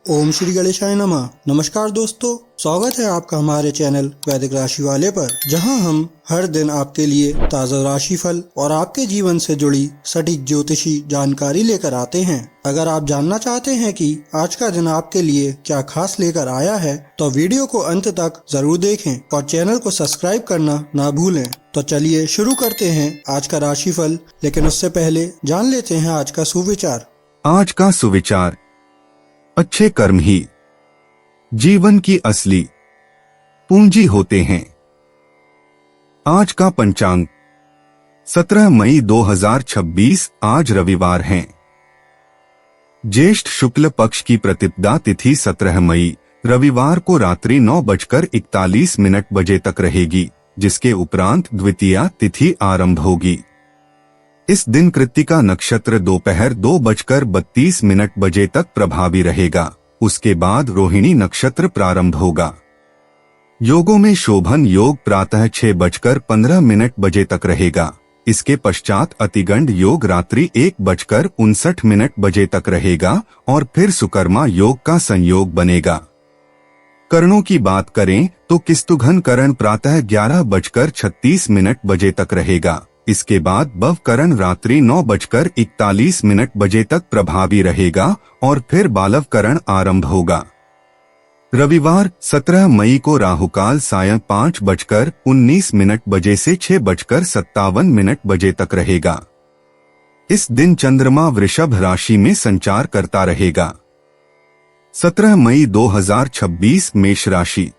ओम श्री गणेशाय नमः। नमस्कार दोस्तों, स्वागत है आपका हमारे चैनल वैदिक राशि वाले पर, जहां हम हर दिन आपके लिए ताज़ा राशिफल और आपके जीवन से जुड़ी सटीक ज्योतिषी जानकारी लेकर आते हैं। अगर आप जानना चाहते हैं कि आज का दिन आपके लिए क्या खास लेकर आया है, तो वीडियो को अंत तक जरूर देखें और चैनल को सब्सक्राइब करना ना भूलें। तो चलिए शुरू करते हैं आज का राशिफल, लेकिन उससे पहले जान लेते हैं आज का सुविचार। आज का सुविचार, अच्छे कर्म ही जीवन की असली पूंजी होते हैं। आज का पंचांग 17 मई 2026, आज रविवार है। ज्येष्ठ शुक्ल पक्ष की प्रतिपदा तिथि 17 मई रविवार को रात्रि 9:41 बजे तक रहेगी, जिसके उपरांत द्वितीया तिथि आरंभ होगी। इस दिन कृत्तिका नक्षत्र दोपहर 2:32 बजे तक प्रभावी रहेगा। उसके बाद रोहिणी नक्षत्र प्रारंभ होगा। योगों में शोभन योग प्रातः 6:15 बजे तक रहेगा। इसके पश्चात अतिगंड योग रात्रि 1:59 बजे तक रहेगा और फिर सुकर्मा योग का संयोग बनेगा। करणों की बात करें तो किस्तुघन करण प्रातः 11:36 बजे तक रहेगा। इसके बाद बव करण रात्रि 9:41 बजे तक प्रभावी रहेगा और फिर बालव करण आरंभ होगा। रविवार 17 मई को राहुकाल सायं 5:19 बजे से 6:57 बजे तक रहेगा। इस दिन चंद्रमा वृषभ राशि में संचार करता रहेगा। 17 मई 2026 मेष राशि।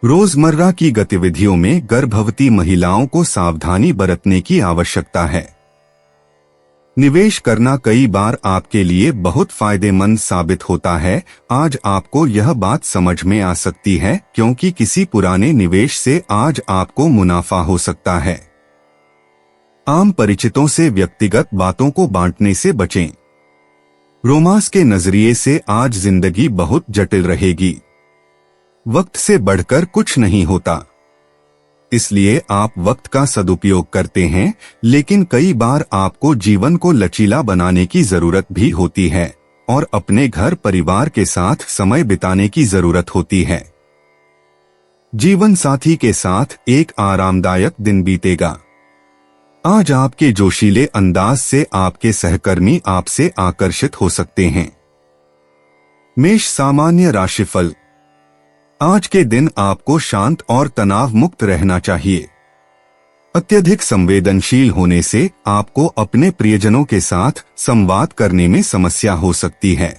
रोजमर्रा की गतिविधियों में गर्भवती महिलाओं को सावधानी बरतने की आवश्यकता है। निवेश करना कई बार आपके लिए बहुत फायदेमंद साबित होता है। आज आपको यह बात समझ में आ सकती है, क्योंकि किसी पुराने निवेश से आज आपको मुनाफा हो सकता है। आम परिचितों से व्यक्तिगत बातों को बांटने से बचें। रोमांस के नजरिए से आज जिंदगी बहुत जटिल रहेगी। वक्त से बढ़कर कुछ नहीं होता, इसलिए आप वक्त का सदुपयोग करते हैं, लेकिन कई बार आपको जीवन को लचीला बनाने की जरूरत भी होती है और अपने घर परिवार के साथ समय बिताने की जरूरत होती है। जीवन साथी के साथ एक आरामदायक दिन बीतेगा। आज आपके जोशीले अंदाज से आपके सहकर्मी आपसे आकर्षित हो सकते हैं। मेष सामान्य राशिफल। आज के दिन आपको शांत और तनाव मुक्त रहना चाहिए। अत्यधिक संवेदनशील होने से आपको अपने प्रियजनों के साथ संवाद करने में समस्या हो सकती है।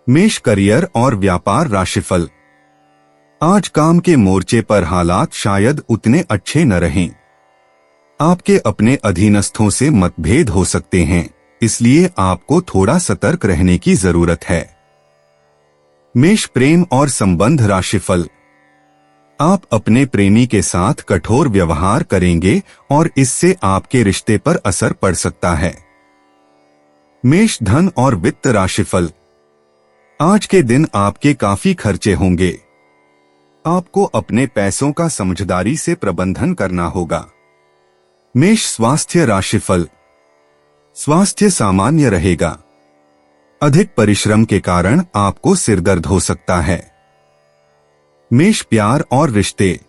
मेष करियर और व्यापार राशिफल। आज काम के मोर्चे पर हालात शायद उतने अच्छे न रहें। आपके अपने अधीनस्थों से मतभेद हो सकते हैं, इसलिए आपको थोड़ा सतर्क रहने की जरूरत है। मेष प्रेम और संबंध राशिफल। आप अपने प्रेमी के साथ कठोर व्यवहार करेंगे और इससे आपके रिश्ते पर असर पड़ सकता है। मेष धन और वित्त राशिफल। आज के दिन आपके काफी खर्चे होंगे। आपको अपने पैसों का समझदारी से प्रबंधन करना होगा। मेष स्वास्थ्य राशिफल। स्वास्थ्य सामान्य रहेगा। अधिक परिश्रम के कारण आपको सिरदर्द हो सकता है। मेष प्यार और रिश्ते।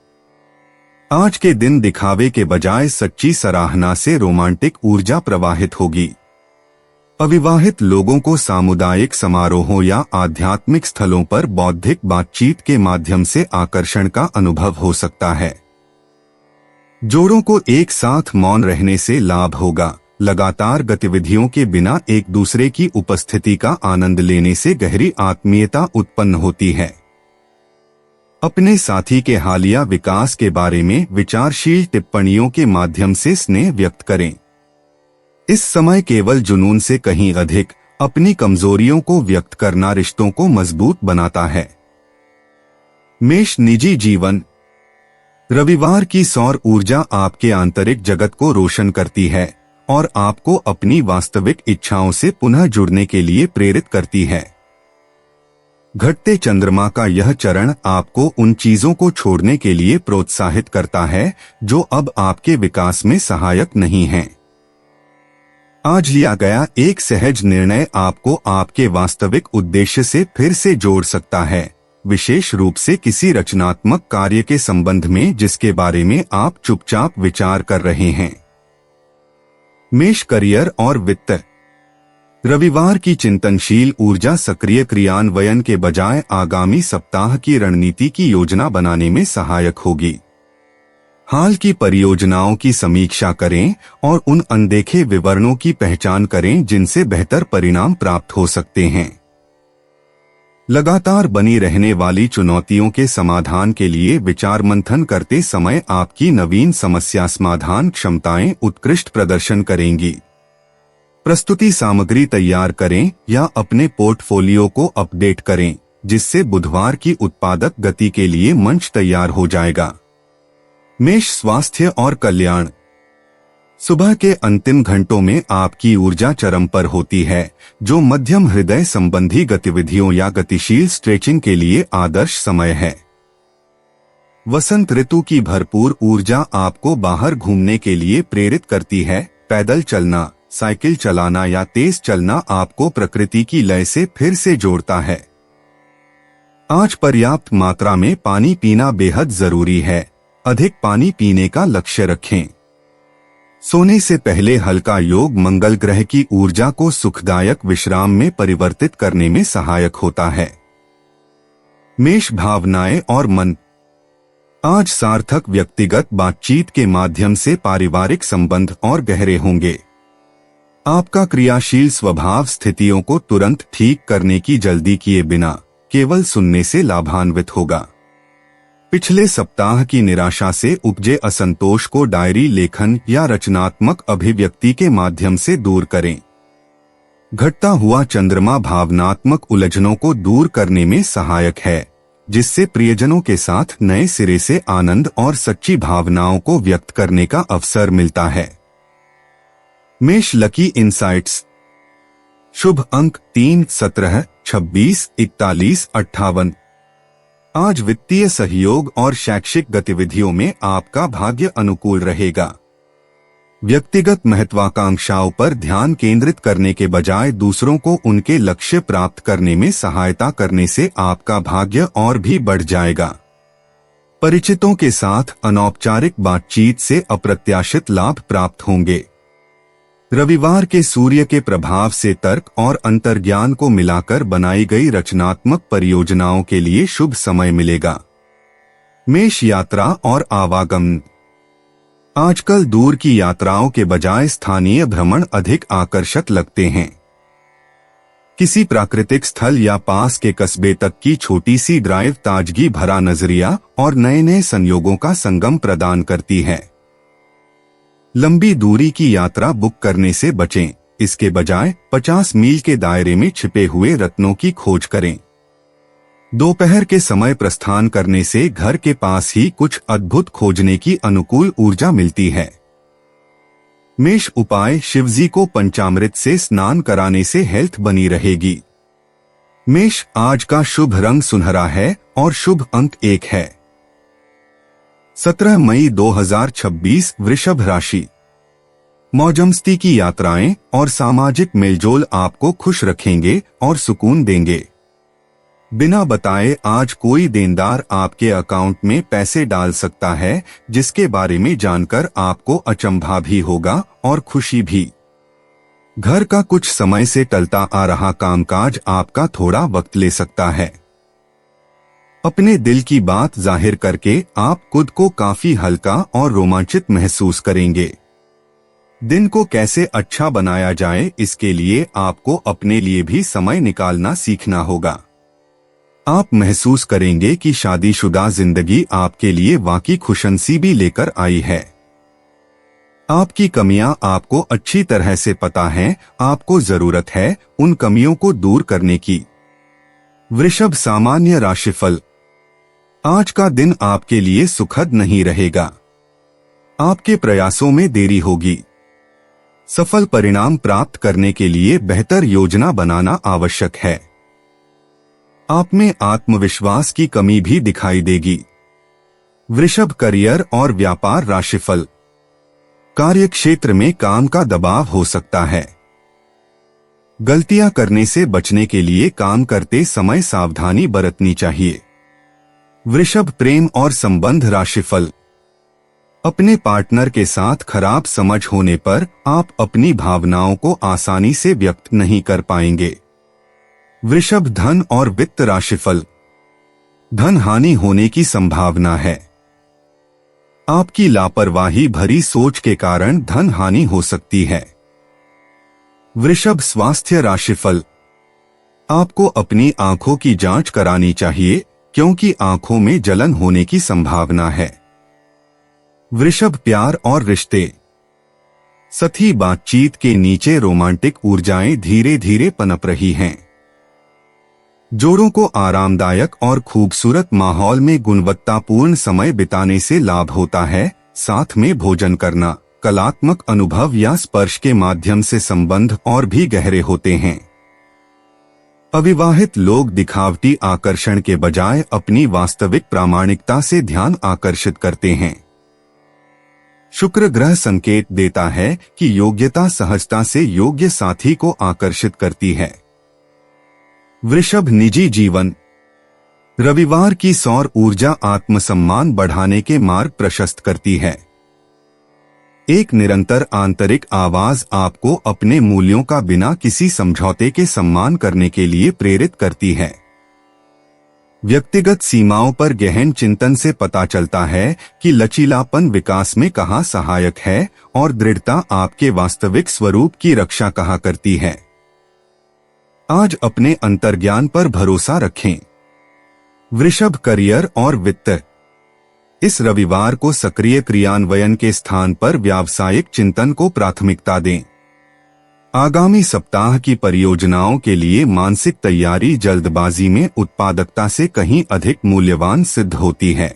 आज के दिन दिखावे के बजाय सच्ची सराहना से रोमांटिक ऊर्जा प्रवाहित होगी। अविवाहित लोगों को सामुदायिक समारोहों या आध्यात्मिक स्थलों पर बौद्धिक बातचीत के माध्यम से आकर्षण का अनुभव हो सकता है। जोड़ों को एक साथ मौन रहने से लाभ होगा। लगातार गतिविधियों के बिना एक दूसरे की उपस्थिति का आनंद लेने से गहरी आत्मीयता उत्पन्न होती है। अपने साथी के हालिया विकास के बारे में विचारशील टिप्पणियों के माध्यम से स्नेह व्यक्त करें। इस समय केवल जुनून से कहीं अधिक अपनी कमजोरियों को व्यक्त करना रिश्तों को मजबूत बनाता है। मेष निजी जीवन। रविवार की सौर ऊर्जा आपके आंतरिक जगत को रोशन करती है और आपको अपनी वास्तविक इच्छाओं से पुनः जुड़ने के लिए प्रेरित करती है। घटते चंद्रमा का यह चरण आपको उन चीजों को छोड़ने के लिए प्रोत्साहित करता है जो अब आपके विकास में सहायक नहीं हैं। आज लिया गया एक सहज निर्णय आपको आपके वास्तविक उद्देश्य से फिर से जोड़ सकता है, विशेष रूप से किसी रचनात्मक कार्य के संबंध में जिसके बारे में आप चुपचाप विचार कर रहे हैं। मेष करियर और वित्त। रविवार की चिंतनशील ऊर्जा सक्रिय क्रियान्वयन के बजाय आगामी सप्ताह की रणनीति की योजना बनाने में सहायक होगी। हाल की परियोजनाओं की समीक्षा करें और उन अनदेखे विवरणों की पहचान करें जिनसे बेहतर परिणाम प्राप्त हो सकते हैं। लगातार बनी रहने वाली चुनौतियों के समाधान के लिए विचार मंथन करते समय आपकी नवीन समस्या समाधान क्षमताएं उत्कृष्ट प्रदर्शन करेंगी। प्रस्तुति सामग्री तैयार करें या अपने पोर्टफोलियो को अपडेट करें, जिससे बुधवार की उत्पादक गति के लिए मंच तैयार हो जाएगा। मेष स्वास्थ्य और कल्याण। सुबह के अंतिम घंटों में आपकी ऊर्जा चरम पर होती है, जो मध्यम हृदय संबंधी गतिविधियों या गतिशील स्ट्रेचिंग के लिए आदर्श समय है। वसंत ऋतु की भरपूर ऊर्जा आपको बाहर घूमने के लिए प्रेरित करती है। पैदल चलना, साइकिल चलाना या तेज चलना आपको प्रकृति की लय से फिर से जोड़ता है। आज पर्याप्त मात्रा में पानी पीना बेहद जरूरी है। अधिक पानी पीने का लक्ष्य रखें। सोने से पहले हल्का योग मंगल ग्रह की ऊर्जा को सुखदायक विश्राम में परिवर्तित करने में सहायक होता है। मेष भावनाएं और मन। आज सार्थक व्यक्तिगत बातचीत के माध्यम से पारिवारिक संबंध और गहरे होंगे। आपका क्रियाशील स्वभाव स्थितियों को तुरंत ठीक करने की जल्दी किए बिना केवल सुनने से लाभान्वित होगा। पिछले सप्ताह की निराशा से उपजे असंतोष को डायरी लेखन या रचनात्मक अभिव्यक्ति के माध्यम से दूर करें। घटता हुआ चंद्रमा भावनात्मक उलझनों को दूर करने में सहायक है, जिससे प्रियजनों के साथ नए सिरे से आनंद और सच्ची भावनाओं को व्यक्त करने का अवसर मिलता है। मेष लकी इनसाइट्स। शुभ अंक 3, 17, 26, 41, 58। आज वित्तीय सहयोग और शैक्षिक गतिविधियों में आपका भाग्य अनुकूल रहेगा। व्यक्तिगत महत्वाकांक्षाओं पर ध्यान केंद्रित करने के बजाय दूसरों को उनके लक्ष्य प्राप्त करने में सहायता करने से आपका भाग्य और भी बढ़ जाएगा। परिचितों के साथ अनौपचारिक बातचीत से अप्रत्याशित लाभ प्राप्त होंगे। रविवार के सूर्य के प्रभाव से तर्क और अंतर्ज्ञान को मिलाकर बनाई गई रचनात्मक परियोजनाओं के लिए शुभ समय मिलेगा। मेष यात्रा और आवागमन। आजकल दूर की यात्राओं के बजाय स्थानीय भ्रमण अधिक आकर्षक लगते हैं। किसी प्राकृतिक स्थल या पास के कस्बे तक की छोटी सी ड्राइव ताजगी भरा नजरिया और नए नए संयोगों का संगम प्रदान करती है। लंबी दूरी की यात्रा बुक करने से बचें, इसके बजाय 50 मील के दायरे में छिपे हुए रत्नों की खोज करें। दोपहर के समय प्रस्थान करने से घर के पास ही कुछ अद्भुत खोजने की अनुकूल ऊर्जा मिलती है। मेष उपाय। शिवजी को पंचामृत से स्नान कराने से हेल्थ बनी रहेगी। मेष आज का शुभ रंग सुनहरा है और शुभ अंक 1 है। 17 मई 2026 वृषभ राशि। मौजमस्ती की यात्राएं और सामाजिक मेलजोल आपको खुश रखेंगे और सुकून देंगे। बिना बताए आज कोई देनदार आपके अकाउंट में पैसे डाल सकता है, जिसके बारे में जानकर आपको अचंभा भी होगा और खुशी भी। घर का कुछ समय से टलता आ रहा कामकाज आपका थोड़ा वक्त ले सकता है। अपने दिल की बात जाहिर करके आप खुद को काफी हल्का और रोमांचित महसूस करेंगे। दिन को कैसे अच्छा बनाया जाए, इसके लिए आपको अपने लिए भी समय निकालना सीखना होगा। आप महसूस करेंगे कि शादीशुदा जिंदगी आपके लिए वाकई खुशनसीबी लेकर आई है। आपकी कमियां आपको अच्छी तरह से पता है, आपको जरूरत है उन कमियों को दूर करने की। वृषभ सामान्य राशिफल। आज का दिन आपके लिए सुखद नहीं रहेगा। आपके प्रयासों में देरी होगी। सफल परिणाम प्राप्त करने के लिए बेहतर योजना बनाना आवश्यक है। आप में आत्मविश्वास की कमी भी दिखाई देगी। वृषभ करियर और व्यापार राशिफल। कार्यक्षेत्र में काम का दबाव हो सकता है। गलतियां करने से बचने के लिए काम करते समय सावधानी बरतनी चाहिए। वृषभ, प्रेम और संबंध राशिफल। अपने पार्टनर के साथ खराब समझ होने पर आप अपनी भावनाओं को आसानी से व्यक्त नहीं कर पाएंगे। वृषभ, धन और वित्त राशिफल। धन हानि होने की संभावना है। आपकी लापरवाही भरी सोच के कारण धन हानि हो सकती है। वृषभ, स्वास्थ्य राशिफल। आपको अपनी आंखों की जांच करानी चाहिए क्योंकि आंखों में जलन होने की संभावना है। वृषभ, प्यार और रिश्ते। सतही बातचीत के नीचे रोमांटिक ऊर्जाएं धीरे धीरे पनप रही हैं। जोड़ों को आरामदायक और खूबसूरत माहौल में गुणवत्तापूर्ण समय बिताने से लाभ होता है। साथ में भोजन करना, कलात्मक अनुभव या स्पर्श के माध्यम से संबंध और भी गहरे होते हैं। अविवाहित लोग दिखावटी आकर्षण के बजाय अपनी वास्तविक प्रामाणिकता से ध्यान आकर्षित करते हैं। शुक्र ग्रह संकेत देता है कि योग्यता सहजता से योग्य साथी को आकर्षित करती है। वृषभ, निजी जीवन। रविवार की सौर ऊर्जा आत्मसम्मान बढ़ाने के मार्ग प्रशस्त करती है। एक निरंतर आंतरिक आवाज आपको अपने मूल्यों का बिना किसी समझौते के सम्मान करने के लिए प्रेरित करती है। व्यक्तिगत सीमाओं पर गहन चिंतन से पता चलता है कि लचीलापन विकास में कहाँ सहायक है और दृढ़ता आपके वास्तविक स्वरूप की रक्षा कहाँ करती है। आज अपने अंतर्ज्ञान पर भरोसा रखें। वृषभ, करियर और वित्त। इस रविवार को सक्रिय क्रियान्वयन के स्थान पर व्यावसायिक चिंतन को प्राथमिकता दें। आगामी सप्ताह की परियोजनाओं के लिए मानसिक तैयारी जल्दबाजी में उत्पादकता से कहीं अधिक मूल्यवान सिद्ध होती है।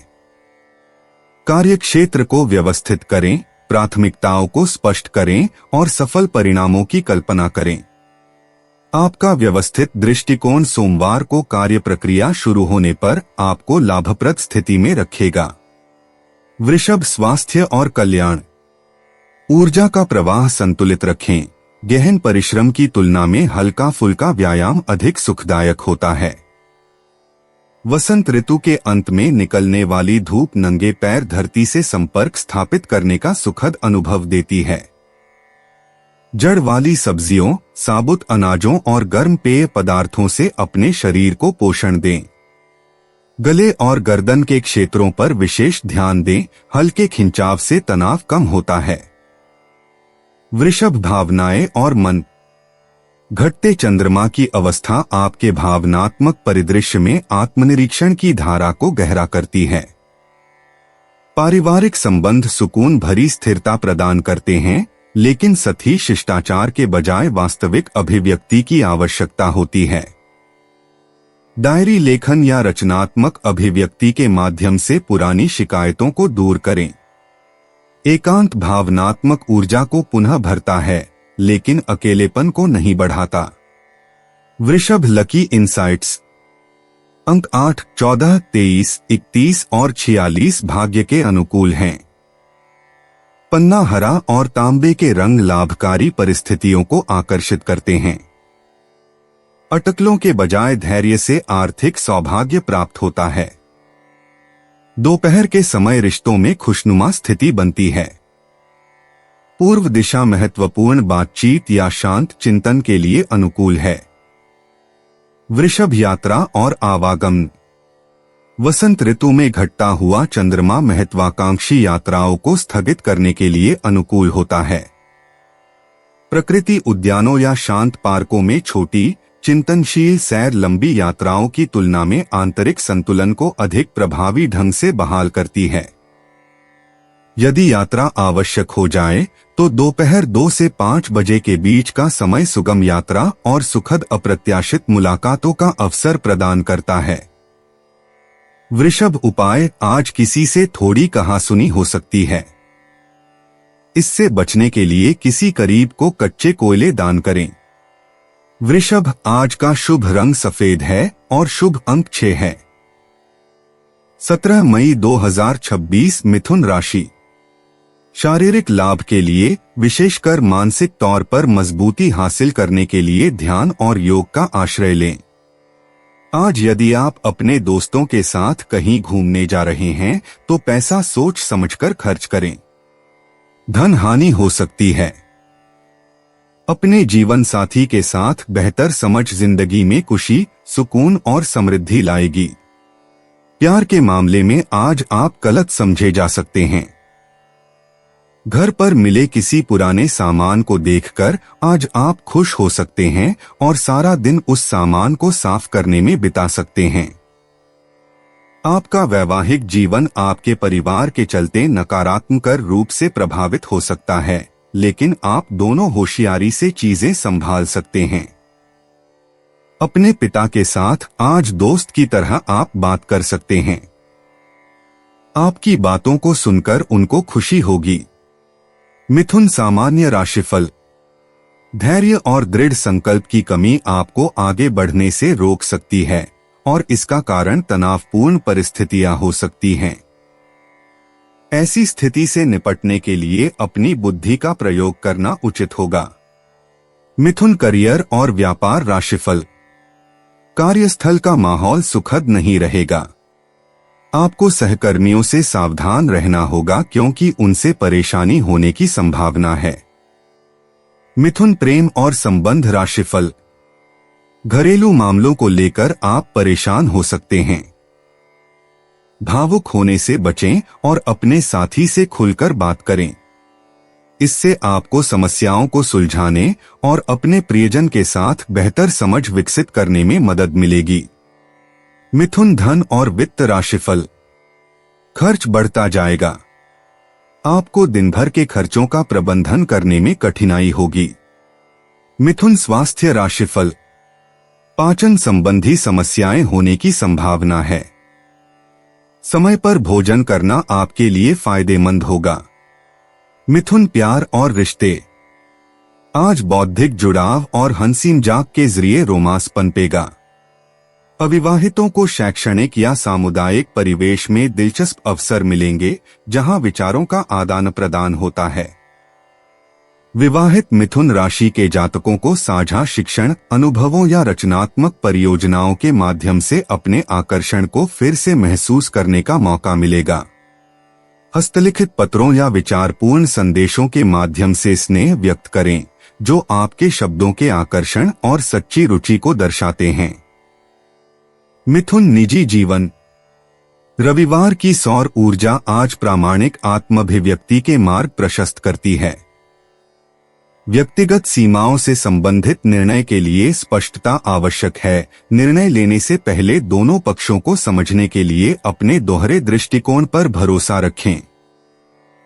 कार्यक्षेत्र को व्यवस्थित करें, प्राथमिकताओं को स्पष्ट करें और सफल परिणामों की कल्पना करें। आपका व्यवस्थित दृष्टिकोण सोमवार को कार्य प्रक्रिया शुरू होने पर आपको लाभप्रद स्थिति में रखेगा। वृषभ, स्वास्थ्य और कल्याण। ऊर्जा का प्रवाह संतुलित रखें। गहन परिश्रम की तुलना में हल्का फुल्का व्यायाम अधिक सुखदायक होता है। वसंत ऋतु के अंत में निकलने वाली धूप नंगे पैर धरती से संपर्क स्थापित करने का सुखद अनुभव देती है। जड़ वाली सब्जियों, साबुत अनाजों और गर्म पेय पदार्थों से अपने शरीर को पोषण दें। गले और गर्दन के क्षेत्रों पर विशेष ध्यान दें। हल्के खिंचाव से तनाव कम होता है। वृषभ, भावनाएं और मन। घटते चंद्रमा की अवस्था आपके भावनात्मक परिदृश्य में आत्मनिरीक्षण की धारा को गहरा करती है। पारिवारिक संबंध सुकून भरी स्थिरता प्रदान करते हैं, लेकिन सतही शिष्टाचार के बजाय वास्तविक अभिव्यक्ति की आवश्यकता होती है। डायरी लेखन या रचनात्मक अभिव्यक्ति के माध्यम से पुरानी शिकायतों को दूर करें। एकांत भावनात्मक ऊर्जा को पुनः भरता है, लेकिन अकेलेपन को नहीं बढ़ाता। वृषभ, लकी इंसाइट्स। अंक 8, 14, 23, 31 और 46 भाग्य के अनुकूल हैं। पन्ना हरा और तांबे के रंग लाभकारी परिस्थितियों को आकर्षित करते हैं। अटकलों के बजाय धैर्य से आर्थिक सौभाग्य प्राप्त होता है। दोपहर के समय रिश्तों में खुशनुमा स्थिति बनती है। पूर्व दिशा महत्वपूर्ण बातचीत या शांत चिंतन के लिए अनुकूल है। वृषभ, यात्रा और आवागमन। वसंत ऋतु में घटता हुआ चंद्रमा महत्वाकांक्षी यात्राओं को स्थगित करने के लिए अनुकूल होता है। प्रकृति उद्यानों या शांत पार्कों में छोटी चिंतनशील सैर लंबी यात्राओं की तुलना में आंतरिक संतुलन को अधिक प्रभावी ढंग से बहाल करती है। यदि यात्रा आवश्यक हो जाए तो दोपहर 2 से 5 बजे के बीच का समय सुगम यात्रा और सुखद अप्रत्याशित मुलाकातों का अवसर प्रदान करता है। वृषभ, उपाय। आज किसी से थोड़ी कहासुनी हो सकती है। इससे बचने के लिए किसी करीब को कच्चे कोयले दान करें। वृषभ, आज का शुभ रंग सफेद है और शुभ अंक 6 है। 17 मई 2026 मिथुन राशि। शारीरिक लाभ के लिए, विशेषकर मानसिक तौर पर मजबूती हासिल करने के लिए ध्यान और योग का आश्रय लें। आज यदि आप अपने दोस्तों के साथ कहीं घूमने जा रहे हैं तो पैसा सोच समझकर खर्च करें। धन हानि हो सकती है। अपने जीवन साथी के साथ बेहतर समझ जिंदगी में खुशी, सुकून और समृद्धि लाएगी। प्यार के मामले में आज आप गलत समझे जा सकते हैं। घर पर मिले किसी पुराने सामान को देखकर आज आप खुश हो सकते हैं और सारा दिन उस सामान को साफ करने में बिता सकते हैं। आपका वैवाहिक जीवन आपके परिवार के चलते नकारात्मक रूप से प्रभावित हो सकता है, लेकिन आप दोनों होशियारी से चीजें संभाल सकते हैं। अपने पिता के साथ आज दोस्त की तरह आप बात कर सकते हैं। आपकी बातों को सुनकर उनको खुशी होगी। मिथुन सामान्य राशिफल। धैर्य और दृढ़ संकल्प की कमी आपको आगे बढ़ने से रोक सकती है और इसका कारण तनावपूर्ण परिस्थितियां हो सकती हैं। ऐसी स्थिति से निपटने के लिए अपनी बुद्धि का प्रयोग करना उचित होगा। मिथुन करियर और व्यापार राशिफल। कार्यस्थल का माहौल सुखद नहीं रहेगा। आपको सहकर्मियों से सावधान रहना होगा क्योंकि उनसे परेशानी होने की संभावना है। मिथुन प्रेम और संबंध राशिफल। घरेलू मामलों को लेकर आप परेशान हो सकते हैं। भावुक होने से बचें और अपने साथी से खुलकर बात करें। इससे आपको समस्याओं को सुलझाने और अपने प्रियजन के साथ बेहतर समझ विकसित करने में मदद मिलेगी। मिथुन धन और वित्त राशिफल। खर्च बढ़ता जाएगा। आपको दिन भर के खर्चों का प्रबंधन करने में कठिनाई होगी। मिथुन स्वास्थ्य राशिफल। पाचन संबंधी समस्याएं होने की संभावना है। समय पर भोजन करना आपके लिए फायदेमंद होगा। मिथुन प्यार और रिश्ते। आज बौद्धिक जुड़ाव और हंसी मजाक के जरिए रोमांस पनपेगा। अविवाहितों को शैक्षणिक या सामुदायिक परिवेश में दिलचस्प अवसर मिलेंगे जहां विचारों का आदान प्रदान होता है। विवाहित मिथुन राशि के जातकों को साझा शिक्षण, अनुभवों या रचनात्मक परियोजनाओं के माध्यम से अपने आकर्षण को फिर से महसूस करने का मौका मिलेगा। हस्तलिखित पत्रों या विचारपूर्ण संदेशों के माध्यम से स्नेह व्यक्त करें, जो आपके शब्दों के आकर्षण और सच्ची रुचि को दर्शाते हैं। मिथुन निजी जीवन। रविवार की सौर ऊर्जा आज प्रामाणिक आत्माभिव्यक्ति के मार्ग प्रशस्त करती है। व्यक्तिगत सीमाओं से संबंधित निर्णय के लिए स्पष्टता आवश्यक है। निर्णय लेने से पहले दोनों पक्षों को समझने के लिए अपने दोहरे दृष्टिकोण पर भरोसा रखें।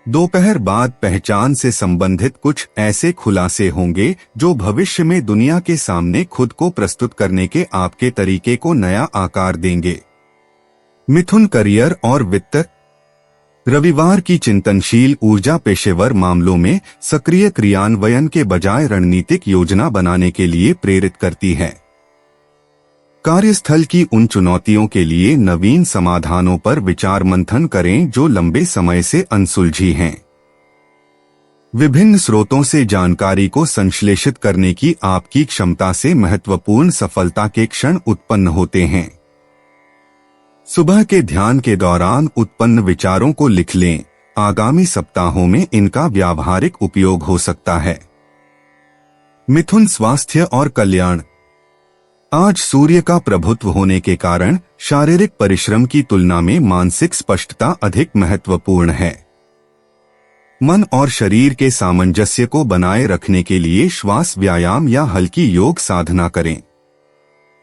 दोपहर बाद पहचान से संबंधित कुछ ऐसे खुलासे होंगे जो भविष्य में दुनिया के सामने खुद को प्रस्तुत करने के आपके तरीके को नया आकार देंगे। मिथुन करियर और वित्त। रविवार की चिंतनशील ऊर्जा पेशेवर मामलों में सक्रिय क्रियान्वयन के बजाय रणनीतिक योजना बनाने के लिए प्रेरित करती है। कार्यस्थल की उन चुनौतियों के लिए नवीन समाधानों पर विचार मंथन करें जो लंबे समय से अनसुलझी हैं। विभिन्न स्रोतों से जानकारी को संश्लेषित करने की आपकी क्षमता से महत्वपूर्ण सफलता के क्षण उत्पन्न होते हैं। सुबह के ध्यान के दौरान उत्पन्न विचारों को लिख लें। आगामी सप्ताहों में इनका व्यावहारिक उपयोग हो सकता है। मिथुन स्वास्थ्य और कल्याण। आज सूर्य का प्रभुत्व होने के कारण शारीरिक परिश्रम की तुलना में मानसिक स्पष्टता अधिक महत्वपूर्ण है। मन और शरीर के सामंजस्य को बनाए रखने के लिए श्वास व्यायाम या हल्की योग साधना करें।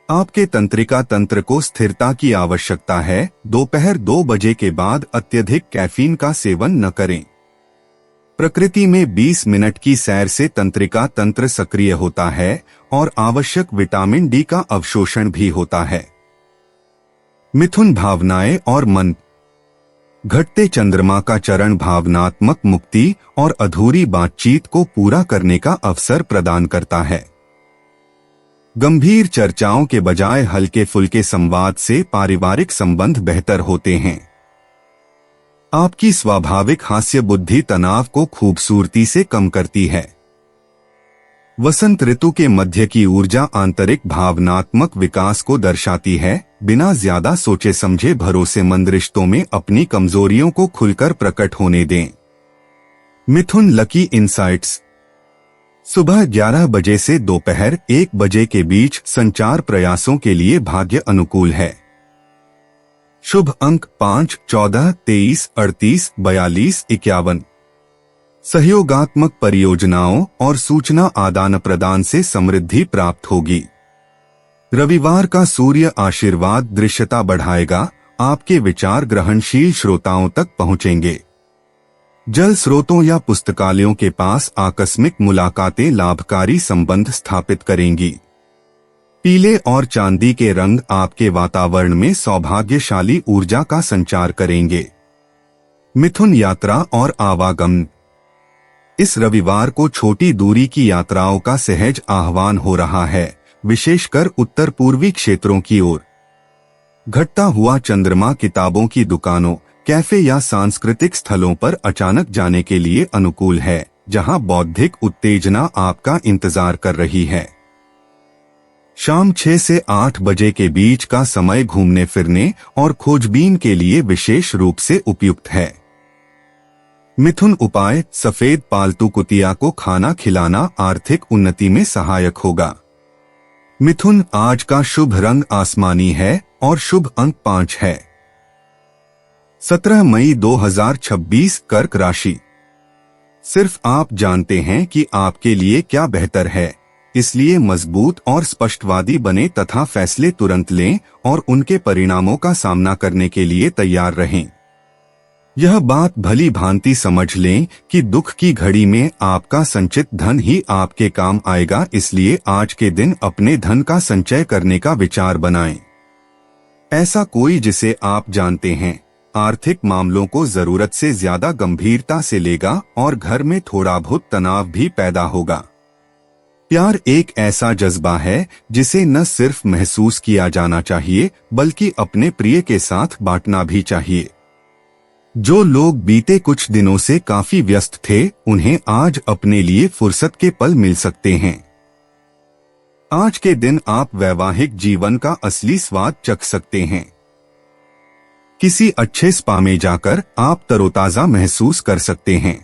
आपके तंत्रिका तंत्र को स्थिरता की आवश्यकता है। दोपहर 2 बजे के बाद अत्यधिक कैफीन का सेवन न करें। प्रकृति में 20 मिनट की सैर से तंत्रिका तंत्र सक्रिय होता है और आवश्यक विटामिन डी का अवशोषण भी होता है। मिथुन भावनाएं और मन। घटते चंद्रमा का चरण भावनात्मक मुक्ति और अधूरी बातचीत को पूरा करने का अवसर प्रदान करता है। गंभीर चर्चाओं के बजाय हल्के फुल्के संवाद से पारिवारिक संबंध बेहतर होते हैं। आपकी स्वाभाविक हास्य बुद्धि तनाव को खूबसूरती से कम करती है। वसंत ऋतु के मध्य की ऊर्जा आंतरिक भावनात्मक विकास को दर्शाती है। बिना ज्यादा सोचे समझे भरोसेमंद रिश्तों में अपनी कमजोरियों को खुलकर प्रकट होने दें। मिथुन लकी इनसाइट्स। सुबह 11 बजे से दोपहर 1 बजे के बीच संचार प्रयासों के लिए भाग्य अनुकूल है। शुभ अंक 5, 14, 23, 38, 42, 51। सहयोगात्मक परियोजनाओं और सूचना आदान प्रदान से समृद्धि प्राप्त होगी। रविवार का सूर्य आशीर्वाद दृश्यता बढ़ाएगा। आपके विचार ग्रहणशील श्रोताओं तक पहुंचेंगे। जल स्रोतों या पुस्तकालयों के पास आकस्मिक मुलाकातें लाभकारी संबंध स्थापित करेंगी। पीले और चांदी के रंग आपके वातावरण में सौभाग्यशाली ऊर्जा का संचार करेंगे। मिथुन यात्रा और आवागमन। इस रविवार को छोटी दूरी की यात्राओं का सहज आह्वान हो रहा है, विशेषकर उत्तर पूर्वी क्षेत्रों की ओर। घटता हुआ चंद्रमा किताबों की दुकानों, कैफे या सांस्कृतिक स्थलों पर अचानक जाने के लिए अनुकूल है, जहां बौद्धिक उत्तेजना आपका इंतजार कर रही है। शाम 6 से 8 बजे के बीच का समय घूमने फिरने और खोजबीन के लिए विशेष रूप से उपयुक्त है। मिथुन उपाय। सफेद पालतू कुतिया को खाना खिलाना आर्थिक उन्नति में सहायक होगा। मिथुन आज का शुभ रंग आसमानी है और शुभ अंक 5 है। 17 मई 2026 कर्क राशि। सिर्फ आप जानते हैं कि आपके लिए क्या बेहतर है, इसलिए मजबूत और स्पष्टवादी बने तथा फैसले तुरंत लें और उनके परिणामों का सामना करने के लिए तैयार रहें। यह बात भली भांति समझ लें कि दुख की घड़ी में आपका संचित धन ही आपके काम आएगा, इसलिए आज के दिन अपने धन का संचय करने का विचार बनाएं। ऐसा कोई जिसे आप जानते हैं आर्थिक मामलों को जरूरत से ज्यादा गंभीरता से लेगा और घर में थोड़ा बहुत तनाव भी पैदा होगा। प्यार एक ऐसा जज्बा है जिसे न सिर्फ महसूस किया जाना चाहिए बल्कि अपने प्रिय के साथ बांटना भी चाहिए। जो लोग बीते कुछ दिनों से काफी व्यस्त थे, उन्हें आज अपने लिए फुर्सत के पल मिल सकते हैं। आज के दिन आप वैवाहिक जीवन का असली स्वाद चख सकते हैं। किसी अच्छे स्पा में जाकर आप तरोताजा महसूस कर सकते हैं।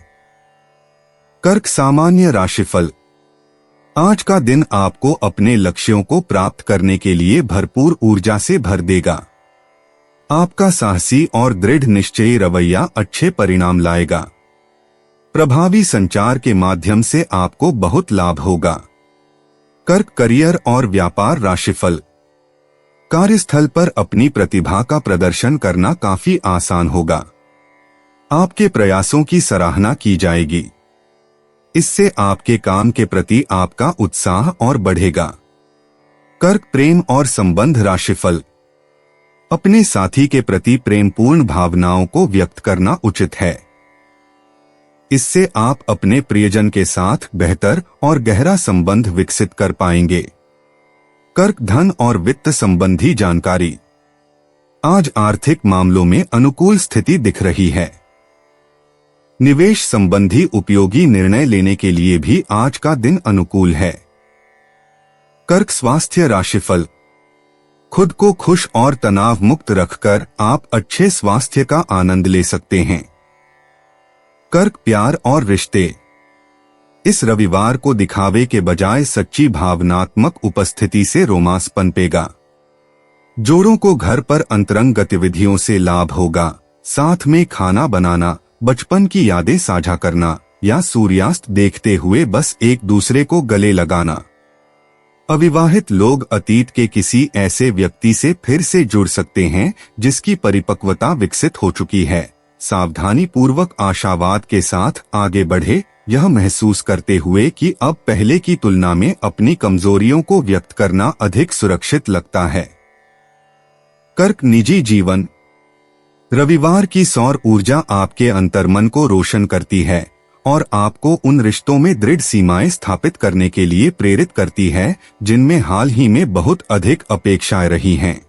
कर्क सामान्य राशिफल। आज का दिन आपको अपने लक्ष्यों को प्राप्त करने के लिए भरपूर ऊर्जा से भर देगा। आपका साहसी और दृढ़ निश्चयी रवैया अच्छे परिणाम लाएगा। प्रभावी संचार के माध्यम से आपको बहुत लाभ होगा। कर्क करियर और व्यापार राशिफल। कार्यस्थल पर अपनी प्रतिभा का प्रदर्शन करना काफी आसान होगा। आपके प्रयासों की सराहना की जाएगी। इससे आपके काम के प्रति आपका उत्साह और बढ़ेगा। कर्क प्रेम और संबंध राशिफल। अपने साथी के प्रति प्रेमपूर्ण भावनाओं को व्यक्त करना उचित है। इससे आप अपने प्रियजन के साथ बेहतर और गहरा संबंध विकसित कर पाएंगे। कर्क धन और वित्त संबंधी जानकारी। आज आर्थिक मामलों में अनुकूल स्थिति दिख रही है। निवेश संबंधी उपयोगी निर्णय लेने के लिए भी आज का दिन अनुकूल है। कर्क स्वास्थ्य राशिफल। खुद को खुश और तनाव मुक्त रखकर आप अच्छे स्वास्थ्य का आनंद ले सकते हैं। कर्क प्यार और रिश्ते। इस रविवार को दिखावे के बजाय सच्ची भावनात्मक उपस्थिति से रोमांस पनपेगा। जोड़ों को घर पर अंतरंग गतिविधियों से लाभ होगा। साथ में खाना बनाना, बचपन की यादें साझा करना या सूर्यास्त देखते हुए बस एक दूसरे को गले लगाना। अविवाहित लोग अतीत के किसी ऐसे व्यक्ति से फिर से जुड़ सकते हैं जिसकी परिपक्वता विकसित हो चुकी है। सावधानी पूर्वक आशावाद के साथ आगे बढ़े, यह महसूस करते हुए कि अब पहले की तुलना में अपनी कमजोरियों को व्यक्त करना अधिक सुरक्षित लगता है। कर्क निजी जीवन। रविवार की सौर ऊर्जा आपके अंतर्मन को रोशन करती है और आपको उन रिश्तों में दृढ़ सीमाएं स्थापित करने के लिए प्रेरित करती है जिनमें हाल ही में बहुत अधिक अपेक्षाएं रही हैं।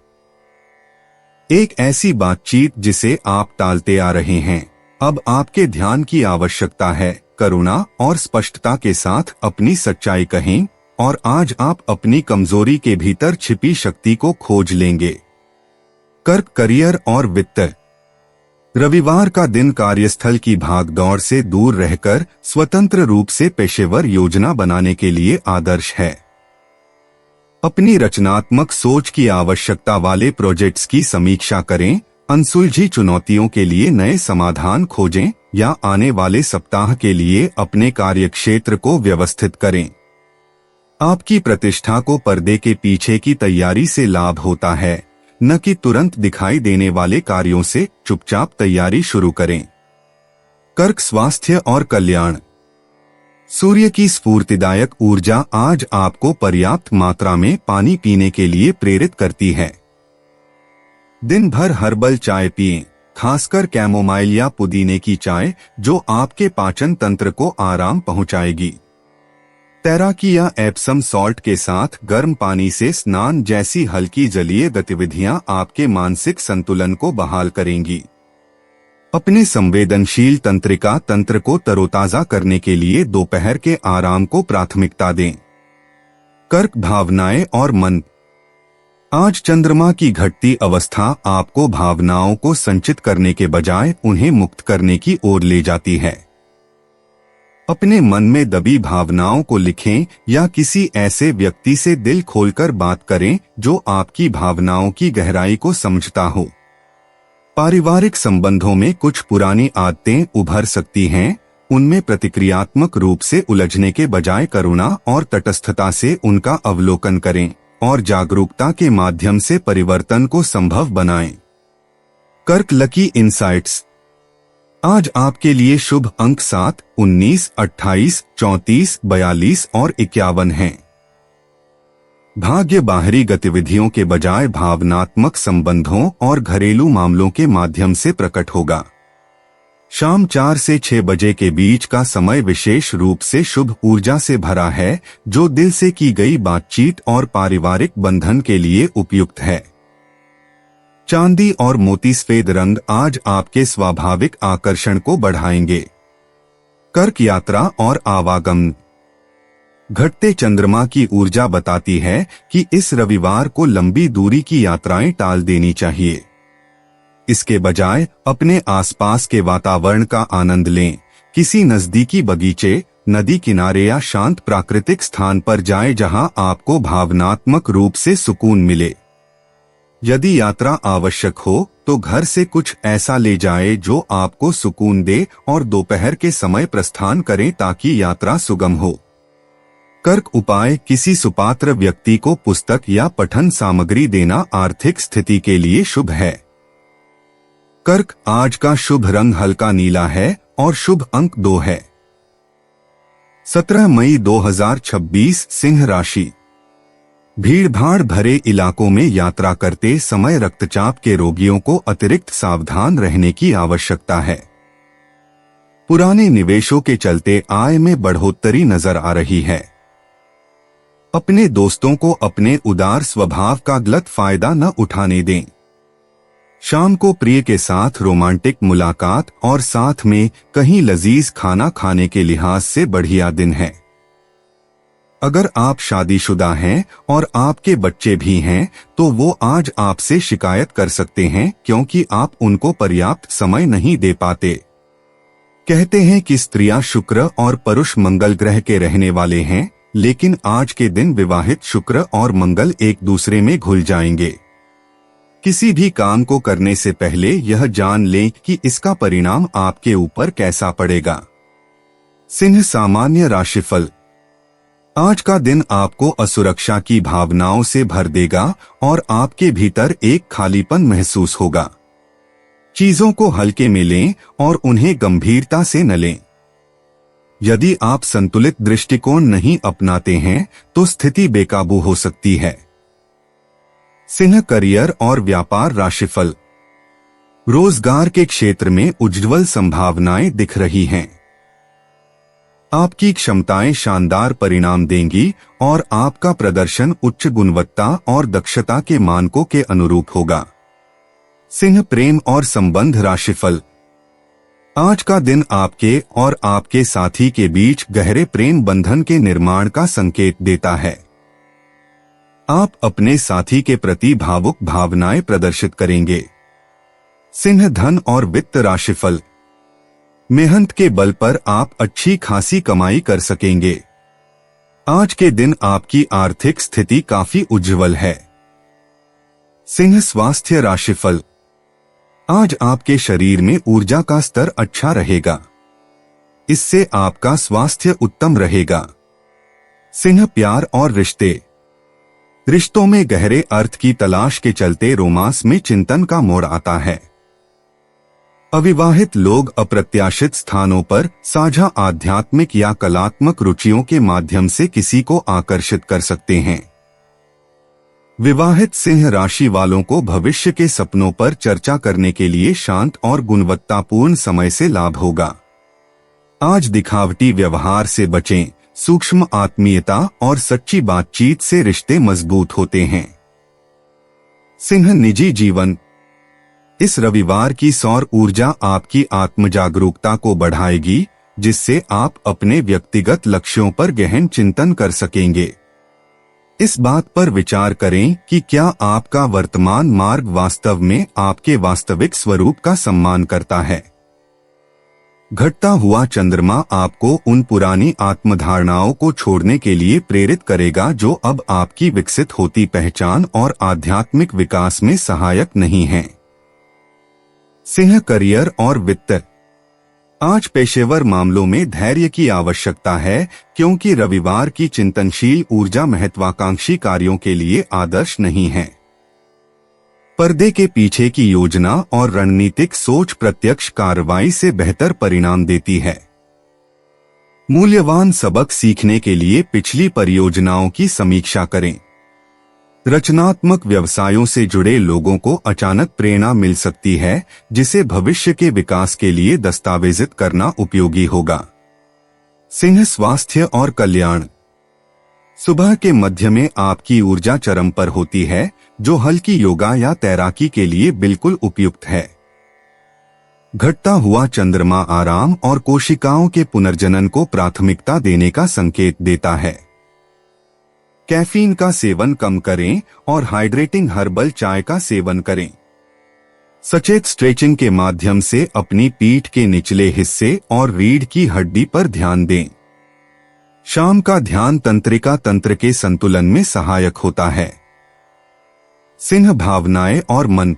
एक ऐसी बातचीत जिसे आप टालते आ रहे हैं, अब आपके ध्यान की आवश्यकता है। करुणा और स्पष्टता के साथ अपनी सच्चाई कहें और आज आप अपनी कमजोरी के भीतर छिपी शक्ति को खोज लेंगे। कर्क, करियर और वित्त। रविवार का दिन कार्यस्थल की भागदौड़ से दूर रहकर स्वतंत्र रूप से पेशेवर योजना बनाने के लिए आदर्श है। अपनी रचनात्मक सोच की आवश्यकता वाले प्रोजेक्ट्स की समीक्षा करें, अनसुलझी चुनौतियों के लिए नए समाधान खोजें या आने वाले सप्ताह के लिए अपने कार्यक्षेत्र को व्यवस्थित करें। आपकी प्रतिष्ठा को पर्दे के पीछे की तैयारी से लाभ होता है, न कि तुरंत दिखाई देने वाले कार्यों से। चुपचाप तैयारी शुरू करें। कर्क, स्वास्थ्य और कल्याण। सूर्य की स्फूर्तिदायक ऊर्जा आज आपको पर्याप्त मात्रा में पानी पीने के लिए प्रेरित करती है। दिन भर हर्बल चाय पिएं, खासकर कैमोमाइल या पुदीने की चाय, जो आपके पाचन तंत्र को आराम पहुंचाएगी। तैराकी या एप्सम सॉल्ट के साथ गर्म पानी से स्नान जैसी हल्की जलीय गतिविधियां आपके मानसिक संतुलन को बहाल करेंगी। अपने संवेदनशील तंत्रिका तंत्र को तरोताजा करने के लिए दोपहर के आराम को प्राथमिकता दें। कर्क, भावनाएं और मन। आज चंद्रमा की घटती अवस्था आपको भावनाओं को संचित करने के बजाय उन्हें मुक्त करने की ओर ले जाती है। अपने मन में दबी भावनाओं को लिखें या किसी ऐसे व्यक्ति से दिल खोलकर बात करें जो आपकी भावनाओं की गहराई को समझता हो। पारिवारिक संबंधों में कुछ पुरानी आदतें उभर सकती हैं, उनमें प्रतिक्रियात्मक रूप से उलझने के बजाय करुणा और तटस्थता से उनका अवलोकन करें और जागरूकता के माध्यम से परिवर्तन को संभव बनाएं। कर्क, लकी इनसाइट्स। आज आपके लिए शुभ अंक 7, 19, 28, 34, 42 और 51 हैं। भाग्य बाहरी गतिविधियों के बजाय भावनात्मक संबंधों और घरेलू मामलों के माध्यम से प्रकट होगा। शाम 4 से 6 बजे के बीच का समय विशेष रूप से शुभ ऊर्जा से भरा है, जो दिल से की गई बातचीत और पारिवारिक बंधन के लिए उपयुक्त है। चांदी और मोती सफेद रंग आज आपके स्वाभाविक आकर्षण को बढ़ाएंगे। कर्क, यात्रा और आवागमन। घटते चंद्रमा की ऊर्जा बताती है कि इस रविवार को लंबी दूरी की यात्राएं टाल देनी चाहिए। इसके बजाय अपने आसपास के वातावरण का आनंद लें। किसी नजदीकी बगीचे, नदी किनारे या शांत प्राकृतिक स्थान पर जाएं जहां आपको भावनात्मक रूप से सुकून मिले। यदि यात्रा आवश्यक हो तो घर से कुछ ऐसा ले जाएं जो आपको सुकून दे और दोपहर के समय प्रस्थान करें ताकि यात्रा सुगम हो। कर्क, उपाय। किसी सुपात्र व्यक्ति को पुस्तक या पठन सामग्री देना आर्थिक स्थिति के लिए शुभ है। कर्क, आज का शुभ रंग हल्का नीला है और शुभ अंक 2 है। 17 मई 2026, सिंह राशि। भीड़भाड़ भरे इलाकों में यात्रा करते समय रक्तचाप के रोगियों को अतिरिक्त सावधान रहने की आवश्यकता है। पुराने निवेशों के चलते आय में बढ़ोतरी नजर आ रही है। अपने दोस्तों को अपने उदार स्वभाव का गलत फायदा न उठाने दें। शाम को प्रिय के साथ रोमांटिक मुलाकात और साथ में कहीं लजीज खाना खाने के लिहाज से बढ़िया दिन है। अगर आप शादीशुदा हैं और आपके बच्चे भी हैं तो वो आज आपसे शिकायत कर सकते हैं क्योंकि आप उनको पर्याप्त समय नहीं दे पाते। कहते हैं कि स्त्रियां शुक्र और परुष मंगल ग्रह के रहने वाले हैं, लेकिन आज के दिन विवाहित शुक्र और मंगल एक दूसरे में घुल जाएंगे। किसी भी काम को करने से पहले यह जान लें कि इसका परिणाम आपके ऊपर कैसा पड़ेगा। सिंह, सामान्य राशिफल। आज का दिन आपको असुरक्षा की भावनाओं से भर देगा और आपके भीतर एक खालीपन महसूस होगा। चीजों को हल्के में लें और उन्हें गंभीरता से न लें। यदि आप संतुलित दृष्टिकोण नहीं अपनाते हैं तो स्थिति बेकाबू हो सकती है। सिंह, करियर और व्यापार राशिफल। रोजगार के क्षेत्र में उज्ज्वल संभावनाएं दिख रही हैं। आपकी क्षमताएं शानदार परिणाम देंगी और आपका प्रदर्शन उच्च गुणवत्ता और दक्षता के मानकों के अनुरूप होगा। सिंह, प्रेम और संबंध राशिफल। आज का दिन आपके और आपके साथी के बीच गहरे प्रेम बंधन के निर्माण का संकेत देता है। आप अपने साथी के प्रति भावुक भावनाएं प्रदर्शित करेंगे। सिंह, धन और वित्त राशिफल। मेहनत के बल पर आप अच्छी खासी कमाई कर सकेंगे। आज के दिन आपकी आर्थिक स्थिति काफी उज्जवल है। सिंह, स्वास्थ्य राशिफल। आज आपके शरीर में ऊर्जा का स्तर अच्छा रहेगा। इससे आपका स्वास्थ्य उत्तम रहेगा। सिंह, प्यार और रिश्ते। रिश्तों में गहरे अर्थ की तलाश के चलते रोमांस में चिंतन का मोड़ आता है। अविवाहित लोग अप्रत्याशित स्थानों पर साझा आध्यात्मिक या कलात्मक रुचियों के माध्यम से किसी को आकर्षित कर सकते हैं। विवाहित सिंह राशि वालों को भविष्य के सपनों पर चर्चा करने के लिए शांत और गुणवत्तापूर्ण समय से लाभ होगा। आज दिखावटी व्यवहार से बचें। सूक्ष्म आत्मीयता और सच्ची बातचीत से रिश्ते मजबूत होते हैं। सिंह, निजी जीवन। इस रविवार की सौर ऊर्जा आपकी आत्म जागरूकता को बढ़ाएगी, जिससे आप अपने व्यक्तिगत लक्ष्यों पर गहन चिंतन कर सकेंगे। इस बात पर विचार करें कि क्या आपका वर्तमान मार्ग वास्तव में आपके वास्तविक स्वरूप का सम्मान करता है। घटता हुआ चंद्रमा आपको उन पुरानी आत्मधारणाओं को छोड़ने के लिए प्रेरित करेगा जो अब आपकी विकसित होती पहचान और आध्यात्मिक विकास में सहायक नहीं हैं। सिंह, करियर और वित्त। आज पेशेवर मामलों में धैर्य की आवश्यकता है, क्योंकि रविवार की चिंतनशील ऊर्जा महत्वाकांक्षी कार्यों के लिए आदर्श नहीं है। पर्दे के पीछे की योजना और रणनीतिक सोच प्रत्यक्ष कार्रवाई से बेहतर परिणाम देती है। मूल्यवान सबक सीखने के लिए पिछली परियोजनाओं की समीक्षा करें। रचनात्मक व्यवसायों से जुड़े लोगों को अचानक प्रेरणा मिल सकती है, जिसे भविष्य के विकास के लिए दस्तावेजित करना उपयोगी होगा। सिंह, स्वास्थ्य और कल्याण। सुबह के मध्य में आपकी ऊर्जा चरम पर होती है, जो हल्की योगा या तैराकी के लिए बिल्कुल उपयुक्त है। घटता हुआ चंद्रमा आराम और कोशिकाओं के पुनर्जनन को प्राथमिकता देने का संकेत देता है। कैफीन का सेवन कम करें और हाइड्रेटिंग हर्बल चाय का सेवन करें। सचेत स्ट्रेचिंग के माध्यम से अपनी पीठ के निचले हिस्से और रीढ़ की हड्डी पर ध्यान दें। शाम का ध्यान तंत्रिका तंत्र के संतुलन में सहायक होता है। सिंह, भावनाएं और मन।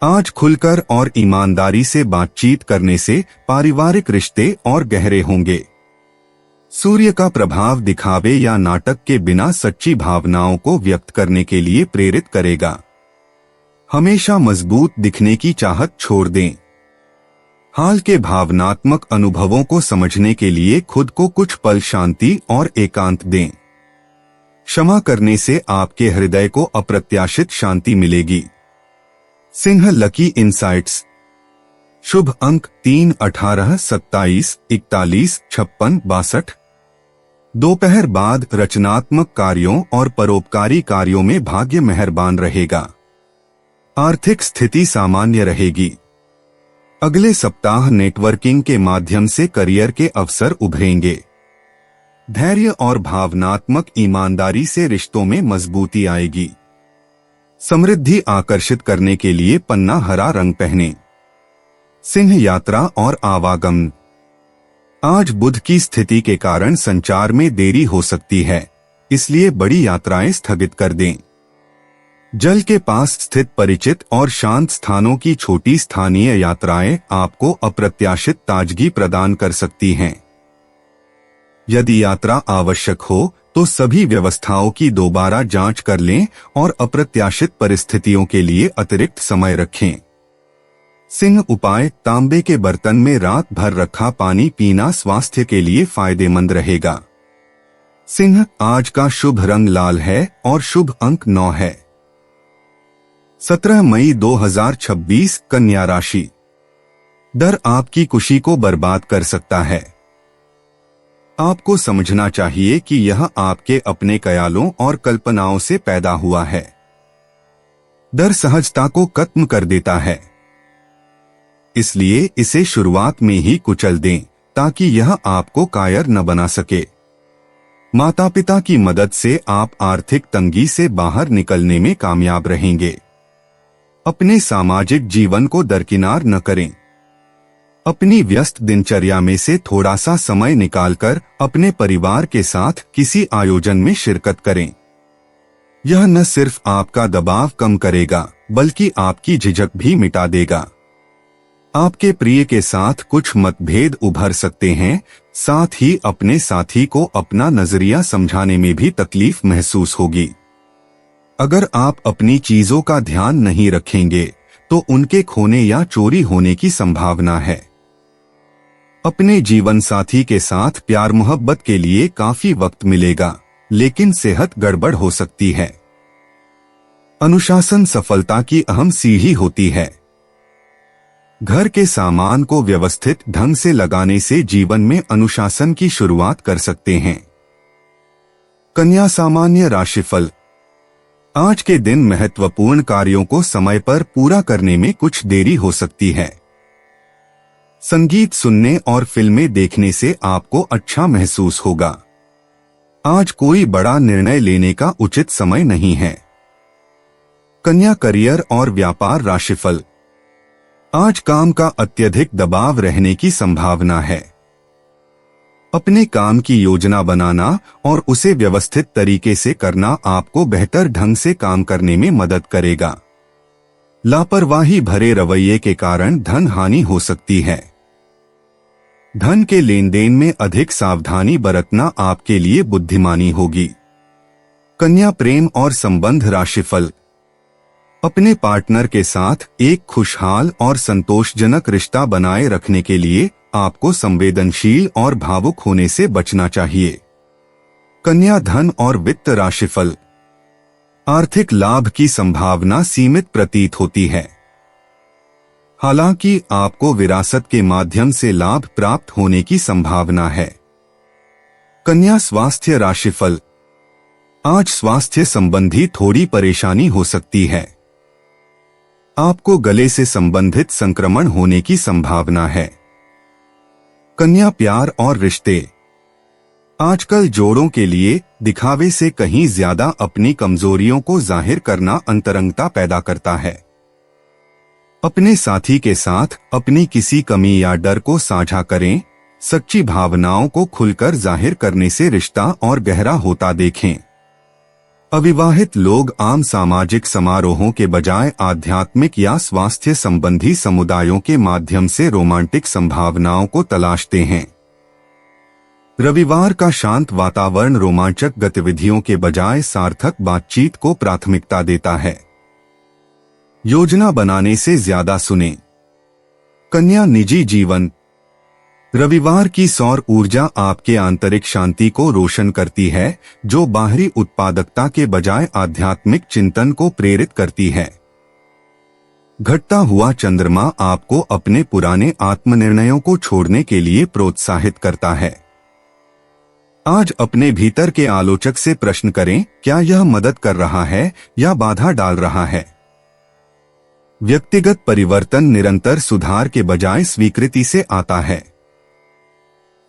आज खुलकर और ईमानदारी से बातचीत करने से पारिवारिक रिश्ते और गहरे होंगे। सूर्य का प्रभाव दिखावे या नाटक के बिना सच्ची भावनाओं को व्यक्त करने के लिए प्रेरित करेगा। हमेशा मजबूत दिखने की चाहत छोड़ दें। हाल के भावनात्मक अनुभवों को समझने के लिए खुद को कुछ पल शांति और एकांत दें। क्षमा करने से आपके हृदय को अप्रत्याशित शांति मिलेगी। Singh, lucky insights. शुभ अंक 3, 18, 27, 41, 56, 62। दोपहर बाद रचनात्मक कार्यों और परोपकारी कार्यों में भाग्य मेहरबान रहेगा। आर्थिक स्थिति सामान्य रहेगी। अगले सप्ताह नेटवर्किंग के माध्यम से करियर के अवसर उभरेंगे। धैर्य और भावनात्मक ईमानदारी से रिश्तों में मजबूती आएगी। समृद्धि आकर्षित करने के लिए पन्ना हरा रंग पहने। सिंह, यात्रा और आवागमन। आज बुध की स्थिति के कारण संचार में देरी हो सकती है, इसलिए बड़ी यात्राएं स्थगित कर दें। जल के पास स्थित परिचित और शांत स्थानों की छोटी स्थानीय यात्राएं आपको अप्रत्याशित ताजगी प्रदान कर सकती हैं। यदि यात्रा आवश्यक हो तो सभी व्यवस्थाओं की दोबारा जांच कर लें और अप्रत्याशित परिस्थितियों के लिए अतिरिक्त समय रखें। सिंह, उपाय। तांबे के बर्तन में रात भर रखा पानी पीना स्वास्थ्य के लिए फायदेमंद रहेगा। सिंह, आज का शुभ रंग लाल है और शुभ अंक 9 है। 17 मई 2026, कन्या राशि। डर आपकी खुशी को बर्बाद कर सकता है। आपको समझना चाहिए कि यह आपके अपने ख्यालों और कल्पनाओं से पैदा हुआ है। डर सहजता को खत्म कर देता है, इसलिए इसे शुरुआत में ही कुचल दें ताकि यह आपको कायर न बना सके। माता पिता की मदद से आप आर्थिक तंगी से बाहर निकलने में कामयाब रहेंगे। अपने सामाजिक जीवन को दरकिनार न करें। अपनी व्यस्त दिनचर्या में से थोड़ा सा समय निकालकर अपने परिवार के साथ किसी आयोजन में शिरकत करें। यह न सिर्फ आपका दबाव कम करेगा बल्कि आपकी झिझक भी मिटा देगा। आपके प्रिय के साथ कुछ मतभेद उभर सकते हैं, साथ ही अपने साथी को अपना नजरिया समझाने में भी तकलीफ महसूस होगी। अगर आप अपनी चीजों का ध्यान नहीं रखेंगे तो उनके खोने या चोरी होने की संभावना है। अपने जीवन साथी के साथ प्यार मोहब्बत के लिए काफी वक्त मिलेगा, लेकिन सेहत गड़बड़ हो सकती है। अनुशासन सफलता की अहम सीढ़ी होती है। घर के सामान को व्यवस्थित ढंग से लगाने से जीवन में अनुशासन की शुरुआत कर सकते हैं। कन्या सामान्य राशिफल। आज के दिन महत्वपूर्ण कार्यों को समय पर पूरा करने में कुछ देरी हो सकती है। संगीत सुनने और फिल्में देखने से आपको अच्छा महसूस होगा। आज कोई बड़ा निर्णय लेने का उचित समय नहीं है। कन्या करियर और व्यापार राशिफल। आज काम का अत्यधिक दबाव रहने की संभावना है। अपने काम की योजना बनाना और उसे व्यवस्थित तरीके से करना आपको बेहतर ढंग से काम करने में मदद करेगा। लापरवाही भरे रवैये के कारण धन हानि हो सकती है। धन के लेन देन में अधिक सावधानी बरतना आपके लिए बुद्धिमानी होगी। कन्या प्रेम और संबंध राशिफल। अपने पार्टनर के साथ एक खुशहाल और संतोषजनक रिश्ता बनाए रखने के लिए आपको संवेदनशील और भावुक होने से बचना चाहिए। कन्या धन और वित्त राशिफल। आर्थिक लाभ की संभावना सीमित प्रतीत होती है, हालांकि आपको विरासत के माध्यम से लाभ प्राप्त होने की संभावना है। कन्या स्वास्थ्य राशिफल। आज स्वास्थ्य संबंधी थोड़ी परेशानी हो सकती है। आपको गले से संबंधित संक्रमण होने की संभावना है। कन्या प्यार और रिश्ते। आजकल जोड़ों के लिए दिखावे से कहीं ज्यादा अपनी कमजोरियों को जाहिर करना अंतरंगता पैदा करता है। अपने साथी के साथ अपनी किसी कमी या डर को साझा करें। सच्ची भावनाओं को खुलकर जाहिर करने से रिश्ता और गहरा होता देखें। अविवाहित लोग आम सामाजिक समारोहों के बजाय आध्यात्मिक या स्वास्थ्य संबंधी समुदायों के माध्यम से रोमांटिक संभावनाओं को तलाशते हैं। रविवार का शांत वातावरण रोमांचक गतिविधियों के बजाय सार्थक बातचीत को प्राथमिकता देता है। योजना बनाने से ज्यादा सुनें। कन्या निजी जीवन। रविवार की सौर ऊर्जा आपके आंतरिक शांति को रोशन करती है, जो बाहरी उत्पादकता के बजाय आध्यात्मिक चिंतन को प्रेरित करती है। घटता हुआ चंद्रमा आपको अपने पुराने आत्मनिर्णयों को छोड़ने के लिए प्रोत्साहित करता है। आज अपने भीतर के आलोचक से प्रश्न करें, क्या यह मदद कर रहा है या बाधा डाल रहा है? व्यक्तिगत परिवर्तन निरंतर सुधार के बजाय स्वीकृति से आता है।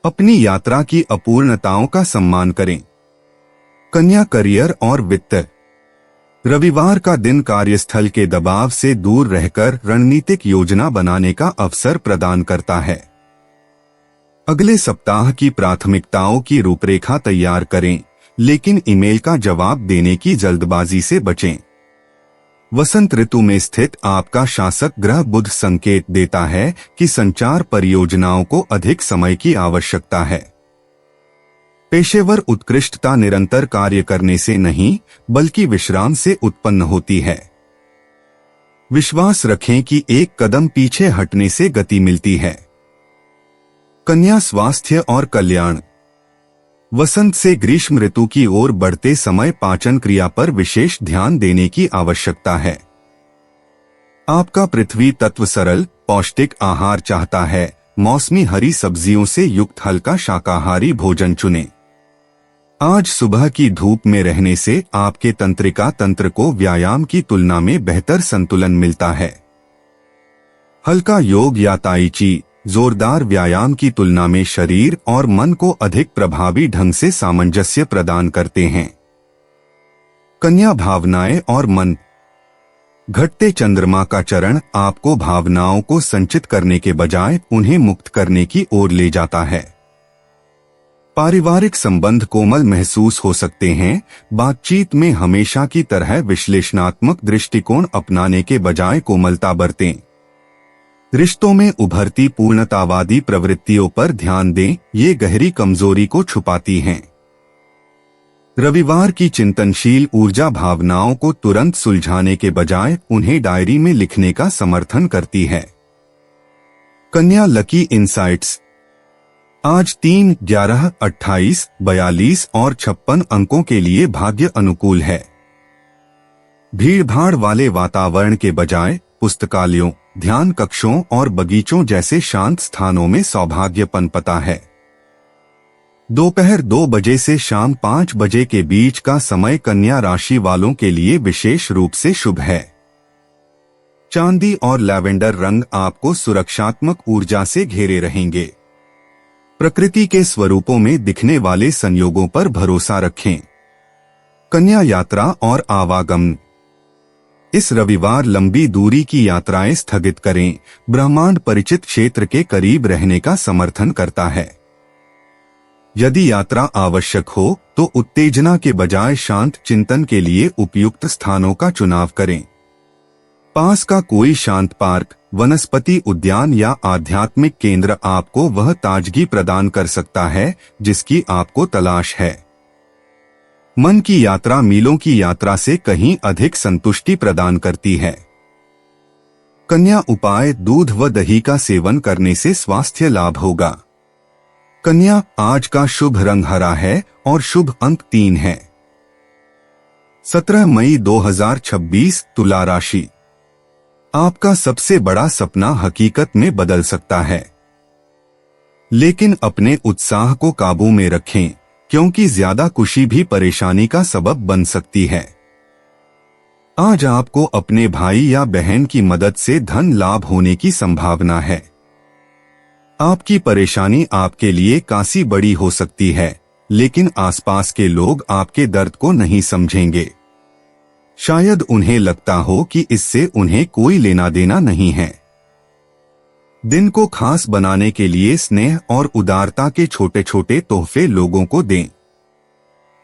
अपनी यात्रा की अपूर्णताओं का सम्मान करें। कन्या करियर और वित्त। रविवार का दिन कार्यस्थल के दबाव से दूर रहकर रणनीतिक योजना बनाने का अवसर प्रदान करता है। अगले सप्ताह की प्राथमिकताओं की रूपरेखा तैयार करें, लेकिन ईमेल का जवाब देने की जल्दबाजी से बचें। वसंत ऋतु में स्थित आपका शासक ग्रह बुध संकेत देता है कि संचार परियोजनाओं को अधिक समय की आवश्यकता है। पेशेवर उत्कृष्टता निरंतर कार्य करने से नहीं, बल्कि विश्राम से उत्पन्न होती है। विश्वास रखें कि एक कदम पीछे हटने से गति मिलती है। कन्या स्वास्थ्य और कल्याण। वसंत से ग्रीष्म ऋतु की ओर बढ़ते समय पाचन क्रिया पर विशेष ध्यान देने की आवश्यकता है। आपका पृथ्वी तत्व सरल, पौष्टिक आहार चाहता है। मौसमी हरी सब्जियों से युक्त हल्का शाकाहारी भोजन चुनें। आज सुबह की धूप में रहने से आपके तंत्रिका तंत्र को व्यायाम की तुलना में बेहतर संतुलन मिलता है। हल्का योग या ताई ची जोरदार व्यायाम की तुलना में शरीर और मन को अधिक प्रभावी ढंग से सामंजस्य प्रदान करते हैं। कन्या, भावनाएं और मन। घटते चंद्रमा का चरण आपको भावनाओं को संचित करने के बजाय उन्हें मुक्त करने की ओर ले जाता है। पारिवारिक संबंध कोमल महसूस हो सकते हैं। बातचीत में हमेशा की तरह विश्लेषणात्मक दृष्टिकोण अपनाने के बजाय कोमलता बरतें। रिश्तों में उभरती पूर्णतावादी प्रवृत्तियों पर ध्यान दें, ये गहरी कमजोरी को छुपाती हैं। रविवार की चिंतनशील ऊर्जा भावनाओं को तुरंत सुलझाने के बजाय उन्हें डायरी में लिखने का समर्थन करती है। कन्या, लकी इंसाइट्स। आज 3, 11, 28, 42 और 56 अंकों के लिए भाग्य अनुकूल है। भीड़भाड़ वाले वातावरण के बजाय पुस्तकालयों, ध्यान कक्षों और बगीचों जैसे शांत स्थानों में सौभाग्य पनपता है। दोपहर 2 बजे से शाम 5 बजे के बीच का समय कन्या राशि वालों के लिए विशेष रूप से शुभ है। चांदी और लैवेंडर रंग आपको सुरक्षात्मक ऊर्जा से घेरे रहेंगे। प्रकृति के स्वरूपों में दिखने वाले संयोगों पर भरोसा रखें। कन्या, यात्रा और आवागमन। इस रविवार लंबी दूरी की यात्राएं स्थगित करें। ब्रह्मांड परिचित क्षेत्र के करीब रहने का समर्थन करता है। यदि यात्रा आवश्यक हो तो उत्तेजना के बजाय शांत चिंतन के लिए उपयुक्त स्थानों का चुनाव करें। पास का कोई शांत पार्क, वनस्पति उद्यान या आध्यात्मिक केंद्र आपको वह ताजगी प्रदान कर सकता है जिसकी आपको तलाश है। मन की यात्रा मीलों की यात्रा से कहीं अधिक संतुष्टि प्रदान करती है। कन्या, उपाय, दूध व दही का सेवन करने से स्वास्थ्य लाभ होगा। कन्या, आज का शुभ रंग हरा है और शुभ अंक 3 है। 17 मई 2026, तुला राशि। आपका सबसे बड़ा सपना हकीकत में बदल सकता है, लेकिन अपने उत्साह को काबू में रखें क्योंकि ज्यादा खुशी भी परेशानी का सबब बन सकती है। आज आपको अपने भाई या बहन की मदद से धन लाभ होने की संभावना है। आपकी परेशानी आपके लिए काफी बड़ी हो सकती है, लेकिन आसपास के लोग आपके दर्द को नहीं समझेंगे। शायद उन्हें लगता हो कि इससे उन्हें कोई लेना देना नहीं है। दिन को खास बनाने के लिए स्नेह और उदारता के छोटे छोटे तोहफे लोगों को दें।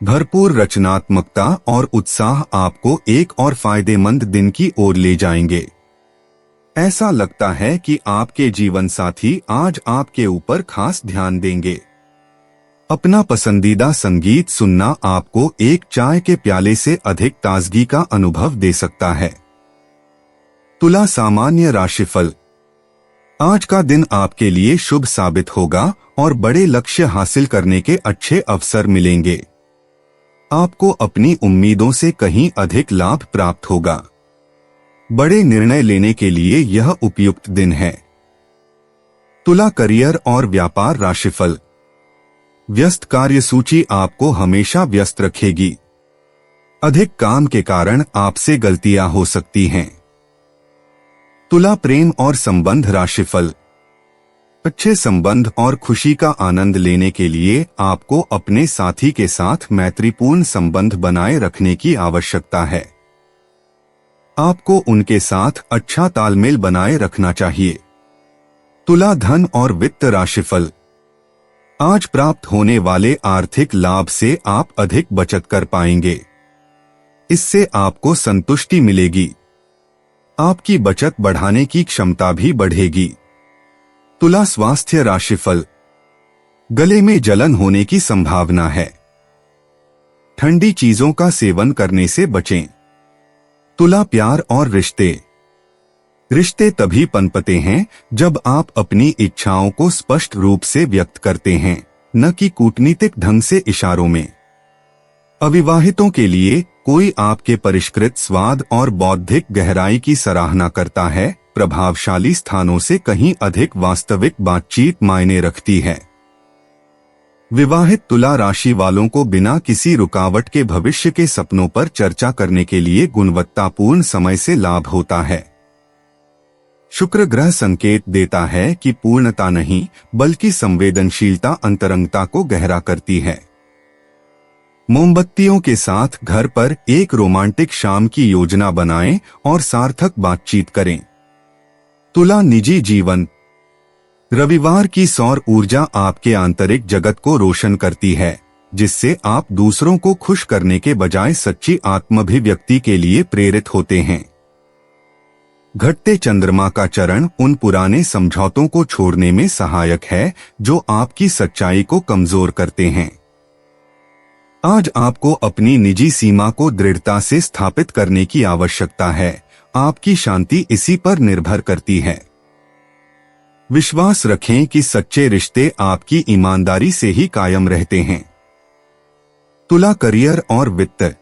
भरपूर रचनात्मकता और उत्साह आपको एक और फायदेमंद दिन की ओर ले जाएंगे। ऐसा लगता है कि आपके जीवन साथी आज आपके ऊपर खास ध्यान देंगे। अपना पसंदीदा संगीत सुनना आपको एक चाय के प्याले से अधिक ताजगी का अनुभव दे सकता है। तुला, सामान्य राशिफल। आज का दिन आपके लिए शुभ साबित होगा और बड़े लक्ष्य हासिल करने के अच्छे अवसर मिलेंगे। आपको अपनी उम्मीदों से कहीं अधिक लाभ प्राप्त होगा। बड़े निर्णय लेने के लिए यह उपयुक्त दिन है। तुला, करियर और व्यापार राशिफल। व्यस्त कार्यसूची आपको हमेशा व्यस्त रखेगी। अधिक काम के कारण आपसे गलतियां हो सकती हैं। तुला, प्रेम और संबंध राशिफल। अच्छे संबंध और खुशी का आनंद लेने के लिए आपको अपने साथी के साथ मैत्रीपूर्ण संबंध बनाए रखने की आवश्यकता है। आपको उनके साथ अच्छा तालमेल बनाए रखना चाहिए। तुला, धन और वित्त राशिफल। आज प्राप्त होने वाले आर्थिक लाभ से आप अधिक बचत कर पाएंगे। इससे आपको संतुष्टि मिलेगी। आपकी बचत बढ़ाने की क्षमता भी बढ़ेगी। तुला, स्वास्थ्य राशिफल। गले में जलन होने की संभावना है। ठंडी चीजों का सेवन करने से बचें। तुला, प्यार और रिश्ते। रिश्ते तभी पनपते हैं जब आप अपनी इच्छाओं को स्पष्ट रूप से व्यक्त करते हैं, न कि कूटनीतिक ढंग से इशारों में। अविवाहितों के लिए कोई आपके परिष्कृत स्वाद और बौद्धिक गहराई की सराहना करता है। प्रभावशाली स्थानों से कहीं अधिक वास्तविक बातचीत मायने रखती है। विवाहित तुला राशि वालों को बिना किसी रुकावट के भविष्य के सपनों पर चर्चा करने के लिए गुणवत्तापूर्ण समय से लाभ होता है। शुक्र ग्रह संकेत देता है कि पूर्णता नहीं बल्कि संवेदनशीलता अंतरंगता को गहरा करती है। मोमबत्तियों के साथ घर पर एक रोमांटिक शाम की योजना बनाएं और सार्थक बातचीत करें। तुला निजी जीवन। रविवार की सौर ऊर्जा आपके आंतरिक जगत को रोशन करती है, जिससे आप दूसरों को खुश करने के बजाय सच्ची आत्माभिव्यक्ति के लिए प्रेरित होते हैं। घटते चंद्रमा का चरण उन पुराने समझौतों को छोड़ने में सहायक है जो आपकी सच्चाई को कमजोर करते हैं। आज आपको अपनी निजी सीमा को दृढ़ता से स्थापित करने की आवश्यकता है। आपकी शांति इसी पर निर्भर करती है। विश्वास रखें कि सच्चे रिश्ते आपकी ईमानदारी से ही कायम रहते हैं। तुला करियर और वित्त।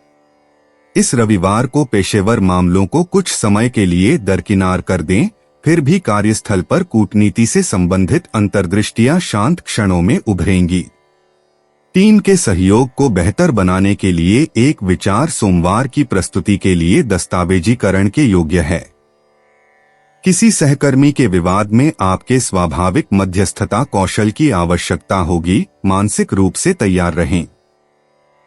इस रविवार को पेशेवर मामलों को कुछ समय के लिए दरकिनार कर दें, फिर भी कार्यस्थल पर कूटनीति से संबंधित अंतर्दृष्टियां शांत क्षणों में उभरेंगी। टीम के सहयोग को बेहतर बनाने के लिए एक विचार सोमवार की प्रस्तुति के लिए दस्तावेजीकरण के योग्य है। किसी सहकर्मी के विवाद में आपके स्वाभाविक मध्यस्थता कौशल की आवश्यकता होगी। मानसिक रूप से तैयार रहें।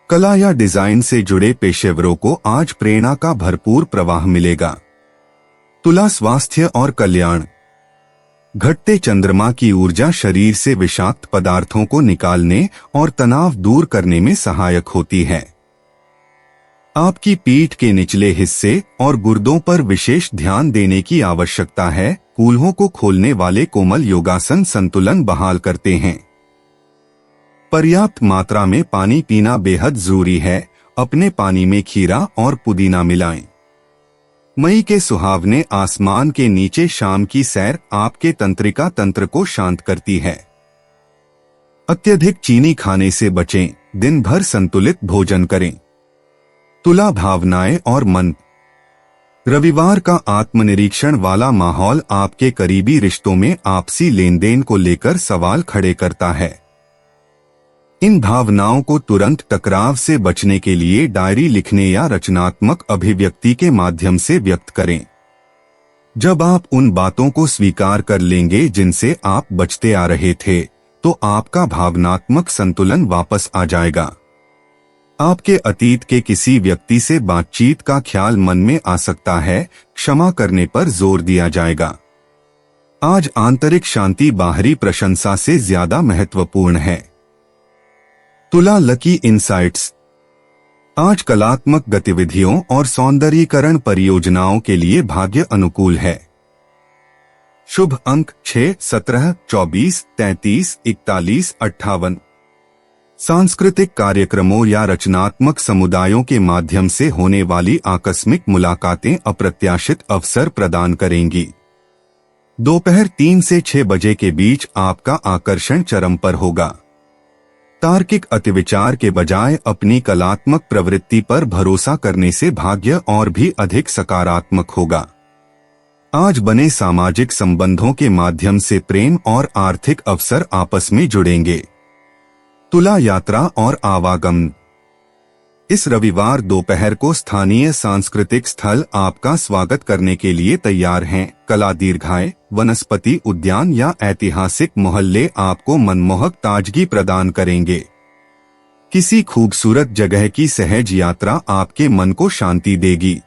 कला या डिजाइन से जुड़े पेशेवरों को आज प्रेरणा का भरपूर प्रवाह मिलेगा। तुला स्वास्थ्य और कल्याण। घटते चंद्रमा की ऊर्जा शरीर से विषाक्त पदार्थों को निकालने और तनाव दूर करने में सहायक होती है। आपकी पीठ के निचले हिस्से और गुर्दों पर विशेष ध्यान देने की आवश्यकता है। कूल्हों को खोलने वाले कोमल योगासन संतुलन बहाल करते हैं। पर्याप्त मात्रा में पानी पीना बेहद जरूरी है। अपने पानी में खीरा और पुदीना मिलाएं। मई के सुहावने आसमान के नीचे शाम की सैर आपके तंत्रिका तंत्र को शांत करती है। अत्यधिक चीनी खाने से बचें। दिन भर संतुलित भोजन करें। तुला भावनाएं और मन। रविवार का आत्मनिरीक्षण वाला माहौल आपके करीबी रिश्तों में आपसी लेनदेन को लेकर सवाल खड़े करता है। इन भावनाओं को तुरंत टकराव से बचने के लिए डायरी लिखने या रचनात्मक अभिव्यक्ति के माध्यम से व्यक्त करें। जब आप उन बातों को स्वीकार कर लेंगे जिनसे आप बचते आ रहे थे, तो आपका भावनात्मक संतुलन वापस आ जाएगा। आपके अतीत के किसी व्यक्ति से बातचीत का ख्याल मन में आ सकता है। क्षमा करने पर जोर दिया जाएगा। आज आंतरिक शांति बाहरी प्रशंसा से ज्यादा महत्वपूर्ण है। तुला लकी इनसाइट्स। आज कलात्मक गतिविधियों और सौंदर्यीकरण परियोजनाओं के लिए भाग्य अनुकूल है। शुभ अंक 6, 17, 24, 33, 41, 58। सांस्कृतिक कार्यक्रमों या रचनात्मक समुदायों के माध्यम से होने वाली आकस्मिक मुलाकातें अप्रत्याशित अवसर प्रदान करेंगी। दोपहर 3 से 6 बजे के बीच आपका आकर्षण चरम पर होगा। तार्किक अतिविचार के बजाय अपनी कलात्मक प्रवृत्ति पर भरोसा करने से भाग्य और भी अधिक सकारात्मक होगा। आज बने सामाजिक संबंधों के माध्यम से प्रेम और आर्थिक अवसर आपस में जुड़ेंगे। तुला यात्रा और आवागमन। इस रविवार दोपहर को स्थानीय सांस्कृतिक स्थल आपका स्वागत करने के लिए तैयार हैं। कला दीर्घाएं, वनस्पति उद्यान या ऐतिहासिक मोहल्ले आपको मनमोहक ताजगी प्रदान करेंगे। किसी खूबसूरत जगह की सहज यात्रा आपके मन को शांति देगी।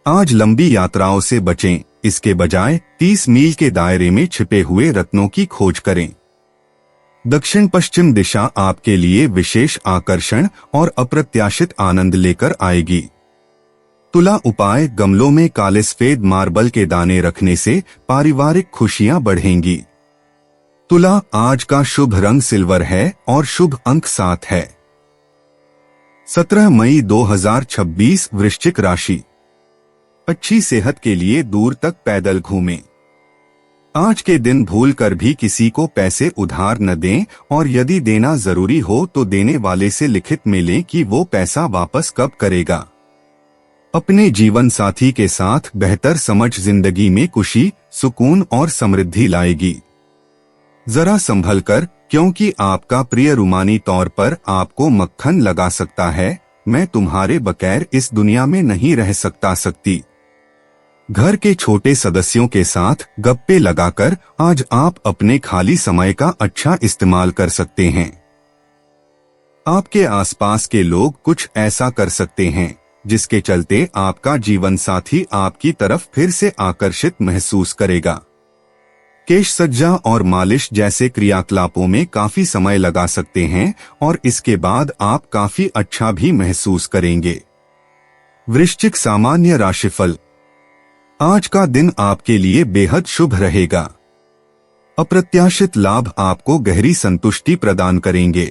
आज लंबी यात्राओं से बचें। इसके बजाय 30 मील के दायरे में छिपे हुए रत्नों की खोज करें। दक्षिण पश्चिम दिशा आपके लिए विशेष आकर्षण और अप्रत्याशित आनंद लेकर आएगी। तुला उपाय। गमलों में काले सफेद मार्बल के दाने रखने से पारिवारिक खुशियां बढ़ेंगी। तुला आज का शुभ रंग सिल्वर है और शुभ अंक 7 है। 17 मई 2026 वृश्चिक राशि। अच्छी सेहत के लिए दूर तक पैदल घूमें। आज के दिन भूल कर भी किसी को पैसे उधार न दें और यदि देना जरूरी हो तो देने वाले से लिखित में लें कि वो पैसा वापस कब करेगा। अपने जीवन साथी के साथ बेहतर समझ जिंदगी में खुशी, सुकून और समृद्धि लाएगी। जरा संभल कर, क्योंकि आपका प्रिय रूमानी तौर पर आपको मक्खन लगा सकता है। मैं तुम्हारे बगैर इस दुनिया में नहीं रह सकती। घर के छोटे सदस्यों के साथ गप्पे लगाकर आज आप अपने खाली समय का अच्छा इस्तेमाल कर सकते हैं। आपके आसपास के लोग कुछ ऐसा कर सकते हैं जिसके चलते आपका जीवन साथी आपकी तरफ फिर से आकर्षित महसूस करेगा। केश सज्जा और मालिश जैसे क्रियाकलापों में काफी समय लगा सकते हैं और इसके बाद आप काफी अच्छा भी महसूस करेंगे। वृश्चिक सामान्य राशिफल। आज का दिन आपके लिए बेहद शुभ रहेगा। अप्रत्याशित लाभ आपको गहरी संतुष्टि प्रदान करेंगे।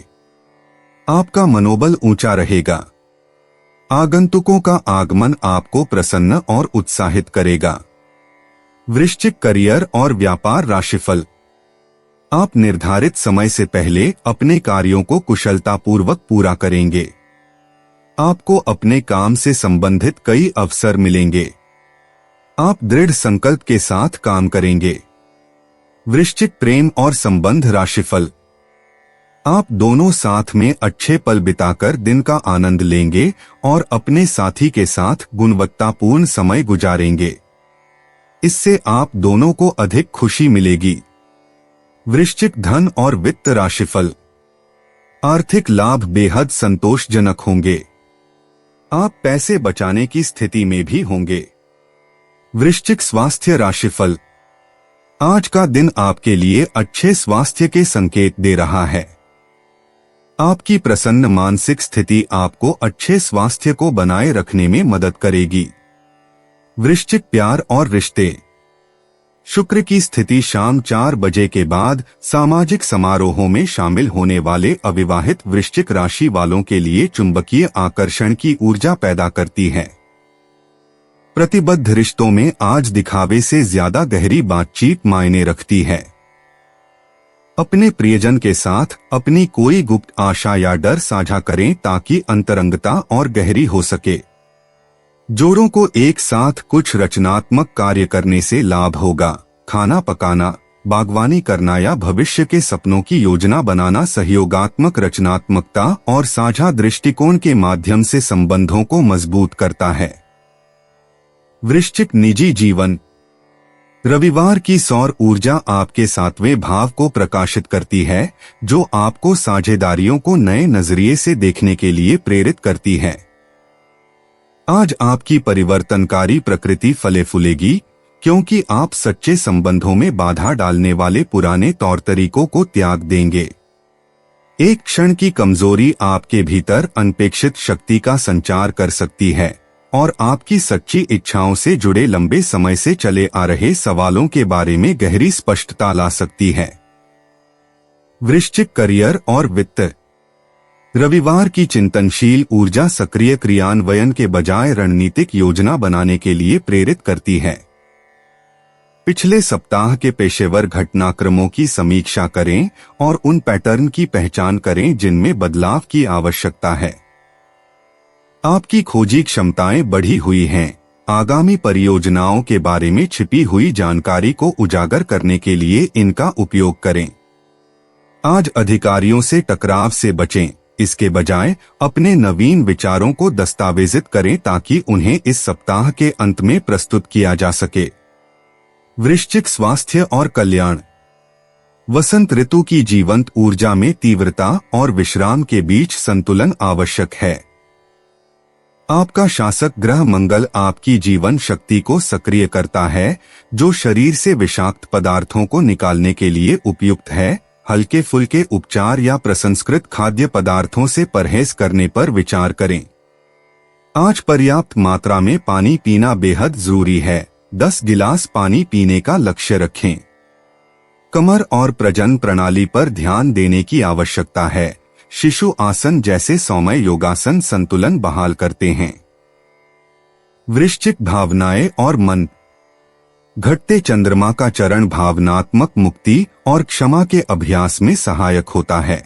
आपका मनोबल ऊंचा रहेगा। आगंतुकों का आगमन आपको प्रसन्न और उत्साहित करेगा। वृश्चिक करियर और व्यापार राशिफल। आप निर्धारित समय से पहले अपने कार्यों को कुशलतापूर्वक पूरा करेंगे। आपको अपने काम से संबंधित कई अवसर मिलेंगे। आप दृढ़ संकल्प के साथ काम करेंगे। वृश्चिक प्रेम और संबंध राशिफल। आप दोनों साथ में अच्छे पल बिताकर दिन का आनंद लेंगे और अपने साथी के साथ गुणवत्तापूर्ण समय गुजारेंगे। इससे आप दोनों को अधिक खुशी मिलेगी। वृश्चिक धन और वित्त राशिफल। आर्थिक लाभ बेहद संतोषजनक होंगे। आप पैसे बचाने की स्थिति में भी होंगे। वृश्चिक स्वास्थ्य राशिफल। आज का दिन आपके लिए अच्छे स्वास्थ्य के संकेत दे रहा है। आपकी प्रसन्न मानसिक स्थिति आपको अच्छे स्वास्थ्य को बनाए रखने में मदद करेगी। वृश्चिक प्यार और रिश्ते। शुक्र की स्थिति शाम 4 बजे के बाद सामाजिक समारोहों में शामिल होने वाले अविवाहित वृश्चिक राशि वालों के लिए चुंबकीय आकर्षण की ऊर्जा पैदा करती है। प्रतिबद्ध रिश्तों में आज दिखावे से ज्यादा गहरी बातचीत मायने रखती है। अपने प्रियजन के साथ अपनी कोई गुप्त आशा या डर साझा करें ताकि अंतरंगता और गहरी हो सके। जोड़ों को एक साथ कुछ रचनात्मक कार्य करने से लाभ होगा। खाना पकाना, बागवानी करना या भविष्य के सपनों की योजना बनाना सहयोगात्मक रचनात्मकता और साझा दृष्टिकोण के माध्यम से संबंधों को मजबूत करता है। वृश्चिक निजी जीवन। रविवार की सौर ऊर्जा आपके 7वें भाव को प्रकाशित करती है, जो आपको साझेदारियों को नए नजरिए से देखने के लिए प्रेरित करती है। आज आपकी परिवर्तनकारी प्रकृति फले फूलेगी, क्योंकि आप सच्चे संबंधों में बाधा डालने वाले पुराने तौर तरीकों को त्याग देंगे। एक क्षण की कमजोरी आपके भीतर अनपेक्षित शक्ति का संचार कर सकती है और आपकी सच्ची इच्छाओं से जुड़े लंबे समय से चले आ रहे सवालों के बारे में गहरी स्पष्टता ला सकती है। वृश्चिक करियर और वित्त। रविवार की चिंतनशील ऊर्जा सक्रिय क्रियान्वयन के बजाय रणनीतिक योजना बनाने के लिए प्रेरित करती है। पिछले सप्ताह के पेशेवर घटनाक्रमों की समीक्षा करें और उन पैटर्न की पहचान करें जिनमें बदलाव की आवश्यकता है। आपकी खोजी क्षमताएं बढ़ी हुई हैं। आगामी परियोजनाओं के बारे में छिपी हुई जानकारी को उजागर करने के लिए इनका उपयोग करें। आज अधिकारियों से टकराव से बचें। इसके बजाय अपने नवीन विचारों को दस्तावेजित करें ताकि उन्हें इस सप्ताह के अंत में प्रस्तुत किया जा सके। वृश्चिक स्वास्थ्य और कल्याण। वसंत ऋतु की जीवंत ऊर्जा में तीव्रता और विश्राम के बीच संतुलन आवश्यक है। आपका शासक ग्रह मंगल आपकी जीवन शक्ति को सक्रिय करता है, जो शरीर से विषाक्त पदार्थों को निकालने के लिए उपयुक्त है। हल्के फुल्के उपचार या प्रसंस्कृत खाद्य पदार्थों से परहेज करने पर विचार करें। आज पर्याप्त मात्रा में पानी पीना बेहद जरूरी है। 10 गिलास पानी पीने का लक्ष्य रखें। कमर और प्रजनन प्रणाली पर ध्यान देने की आवश्यकता है। शिशु आसन जैसे सौम्य योगासन संतुलन बहाल करते हैं। वृश्चिक भावनाएं और मन। घटते चंद्रमा का चरण भावनात्मक मुक्ति और क्षमा के अभ्यास में सहायक होता है।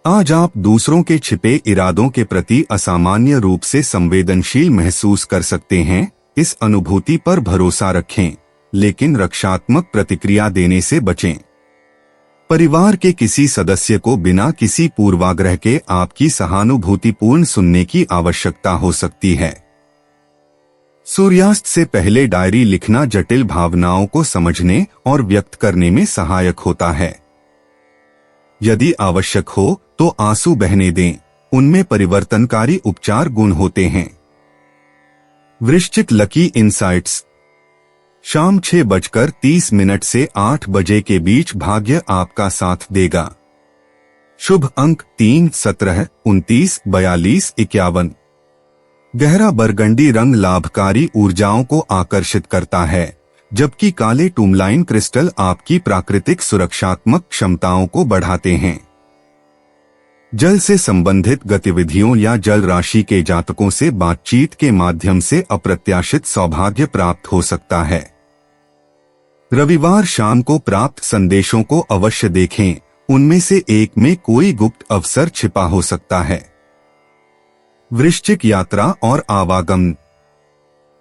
आज आप दूसरों के छिपे इरादों के प्रति असामान्य रूप से संवेदनशील महसूस कर सकते हैं। इस अनुभूति पर भरोसा रखें, लेकिन रक्षात्मक प्रतिक्रिया देने से बचें। परिवार के किसी सदस्य को बिना किसी पूर्वाग्रह के आपकी सहानुभूतिपूर्ण सुनने की आवश्यकता हो सकती है। सूर्यास्त से पहले डायरी लिखना जटिल भावनाओं को समझने और व्यक्त करने में सहायक होता है। यदि आवश्यक हो तो आंसू बहने दें, उनमें परिवर्तनकारी उपचार गुण होते हैं। वृश्चिक लकी इंसाइट्स। शाम 6:30 से 8 बजे के बीच भाग्य आपका साथ देगा। शुभ अंक 3, 17, 29, 42, 51। गहरा बरगंडी रंग लाभकारी ऊर्जाओं को आकर्षित करता है, जबकि काले टूरमालाइन क्रिस्टल आपकी प्राकृतिक सुरक्षात्मक क्षमताओं को बढ़ाते हैं। जल से संबंधित गतिविधियों या जल राशि के जातकों से बातचीत के माध्यम से अप्रत्याशित सौभाग्य प्राप्त हो सकता है। रविवार शाम को प्राप्त संदेशों को अवश्य देखें, उनमें से एक में कोई गुप्त अवसर छिपा हो सकता है। वृश्चिक यात्रा और आवागमन।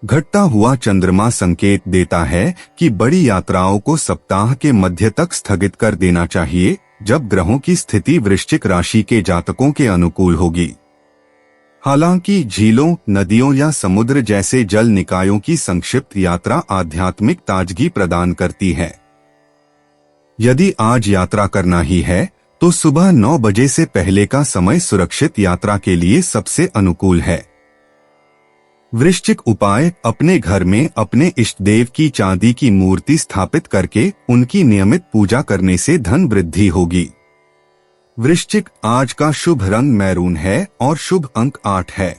घटता हुआ चंद्रमा संकेत देता है कि बड़ी यात्राओं को सप्ताह के मध्य तक स्थगित कर देना चाहिए, जब ग्रहों की स्थिति वृश्चिक राशि के जातकों के अनुकूल होगी। हालांकि झीलों, नदियों या समुद्र जैसे जल निकायों की संक्षिप्त यात्रा आध्यात्मिक ताजगी प्रदान करती है। यदि आज यात्रा करना ही है तो सुबह 9 बजे से पहले का समय सुरक्षित यात्रा के लिए सबसे अनुकूल है। वृश्चिक उपाय। अपने घर में अपने इष्ट देव की चांदी की मूर्ति स्थापित करके उनकी नियमित पूजा करने से धन वृद्धि होगी। वृश्चिक, आज का शुभ रंग मैरून है और शुभ अंक 8 है।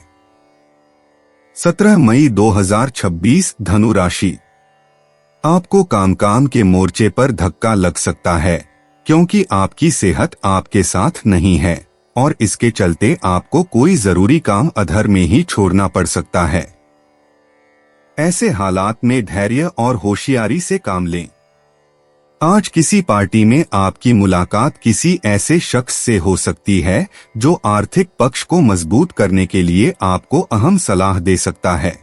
17 मई 2026 धनु राशि। आपको काम के मोर्चे पर धक्का लग सकता है, क्योंकि आपकी सेहत आपके साथ नहीं है और इसके चलते आपको कोई जरूरी काम अधर में ही छोड़ना पड़ सकता है। ऐसे हालात में धैर्य और होशियारी से काम लें। आज किसी पार्टी में आपकी मुलाकात किसी ऐसे शख्स से हो सकती है जो आर्थिक पक्ष को मजबूत करने के लिए आपको अहम सलाह दे सकता है।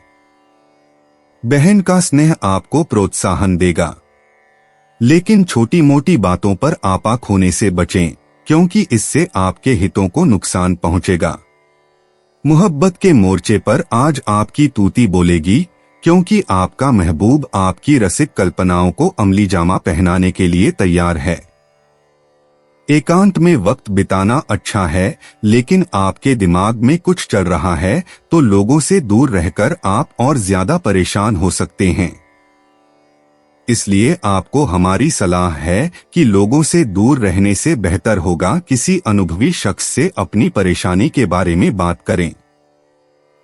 बहन का स्नेह आपको प्रोत्साहन देगा, लेकिन छोटी मोटी बातों पर आपा खोने से बचें, क्योंकि इससे आपके हितों को नुकसान पहुंचेगा। मोहब्बत के मोर्चे पर आज आपकी तूती बोलेगी, क्योंकि आपका महबूब आपकी रसिक कल्पनाओं को अमली जामा पहनाने के लिए तैयार है। एकांत में वक्त बिताना अच्छा है, लेकिन आपके दिमाग में कुछ चल रहा है तो लोगों से दूर रहकर आप और ज्यादा परेशान हो सकते हैं। इसलिए आपको हमारी सलाह है कि लोगों से दूर रहने से बेहतर होगा किसी अनुभवी शख्स से अपनी परेशानी के बारे में बात करें।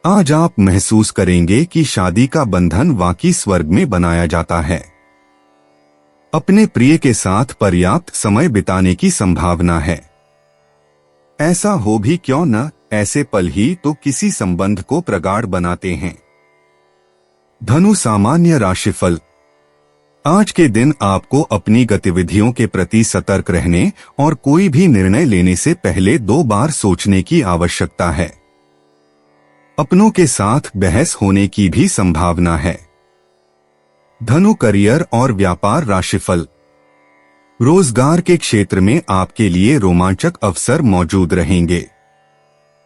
आज आप महसूस करेंगे कि शादी का बंधन वाकई स्वर्ग में बनाया जाता है। अपने प्रिय के साथ पर्याप्त समय बिताने की संभावना है। ऐसा हो भी क्यों न, ऐसे पल ही तो किसी संबंध को प्रगाढ़ बनाते हैं। धनु सामान्य राशिफल। आज के दिन आपको अपनी गतिविधियों के प्रति सतर्क रहने और कोई भी निर्णय लेने से पहले 2 बार सोचने की आवश्यकता है। अपनों के साथ बहस होने की भी संभावना है। धनु करियर और व्यापार राशिफल। रोजगार के क्षेत्र में आपके लिए रोमांचक अवसर मौजूद रहेंगे।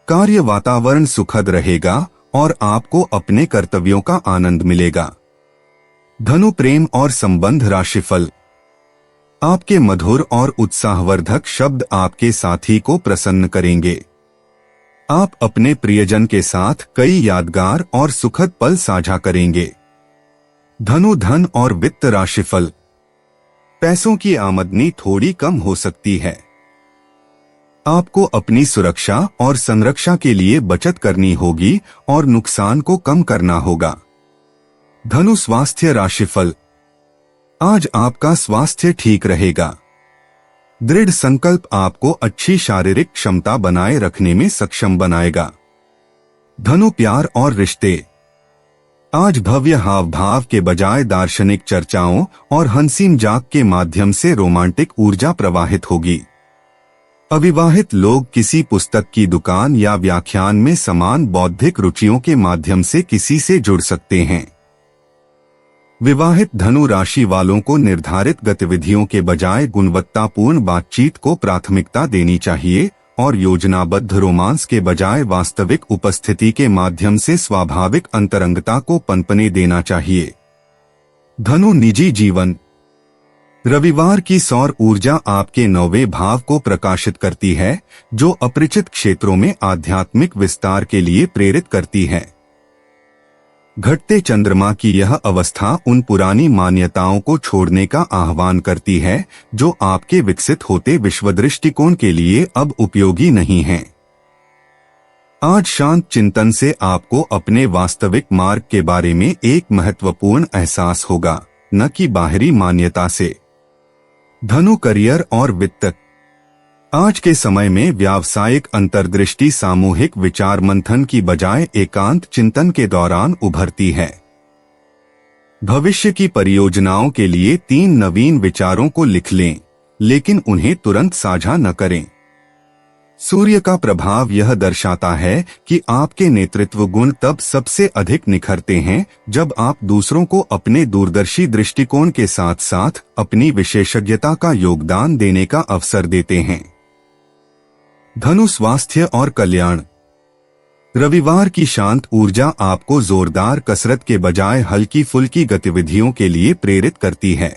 कार्य वातावरण सुखद रहेगा और आपको अपने कर्तव्यों का आनंद मिलेगा। धनु प्रेम और संबंध राशिफल। आपके मधुर और उत्साहवर्धक शब्द आपके साथी को प्रसन्न करेंगे। आप अपने प्रियजन के साथ कई यादगार और सुखद पल साझा करेंगे। धनु धन और वित्त राशिफल। पैसों की आमदनी थोड़ी कम हो सकती है। आपको अपनी सुरक्षा और संरक्षा के लिए बचत करनी होगी और नुकसान को कम करना होगा। धनु स्वास्थ्य राशिफल। आज आपका स्वास्थ्य ठीक रहेगा। दृढ़ संकल्प आपको अच्छी शारीरिक क्षमता बनाए रखने में सक्षम बनाएगा। धनु प्यार और रिश्ते। आज भव्य हाव भाव के बजाय दार्शनिक चर्चाओं और हंसी मजाक के माध्यम से रोमांटिक ऊर्जा प्रवाहित होगी। अविवाहित लोग किसी पुस्तक की दुकान या व्याख्यान में समान बौद्धिक रुचियों के माध्यम से किसी से जुड़ सकते हैं। विवाहित धनु राशि वालों को निर्धारित गतिविधियों के बजाय गुणवत्तापूर्ण बातचीत को प्राथमिकता देनी चाहिए और योजनाबद्ध रोमांस के बजाय वास्तविक उपस्थिति के माध्यम से स्वाभाविक अंतरंगता को पनपने देना चाहिए। धनु निजी जीवन। रविवार की सौर ऊर्जा आपके 9वें भाव को प्रकाशित करती है, जो अपरिचित क्षेत्रों में आध्यात्मिक विस्तार के लिए प्रेरित करती है। घटते चंद्रमा की यह अवस्था उन पुरानी मान्यताओं को छोड़ने का आह्वान करती है जो आपके विकसित होते विश्व दृष्टिकोण के लिए अब उपयोगी नहीं हैं। आज शांत चिंतन से आपको अपने वास्तविक मार्ग के बारे में एक महत्वपूर्ण एहसास होगा, न कि बाहरी मान्यता से। धनु करियर और वित्त। आज के समय में व्यावसायिक अंतर्दृष्टि सामूहिक विचार मंथन की बजाय एकांत चिंतन के दौरान उभरती है। भविष्य की परियोजनाओं के लिए 3 नवीन विचारों को लिख लें, लेकिन उन्हें तुरंत साझा न करें। सूर्य का प्रभाव यह दर्शाता है कि आपके नेतृत्व गुण तब सबसे अधिक निखरते हैं जब आप दूसरों को अपने दूरदर्शी दृष्टिकोण के साथ साथ अपनी विशेषज्ञता का योगदान देने का अवसर देते हैं। धनु स्वास्थ्य और कल्याण। रविवार की शांत ऊर्जा आपको जोरदार कसरत के बजाय हल्की फुल्की गतिविधियों के लिए प्रेरित करती है।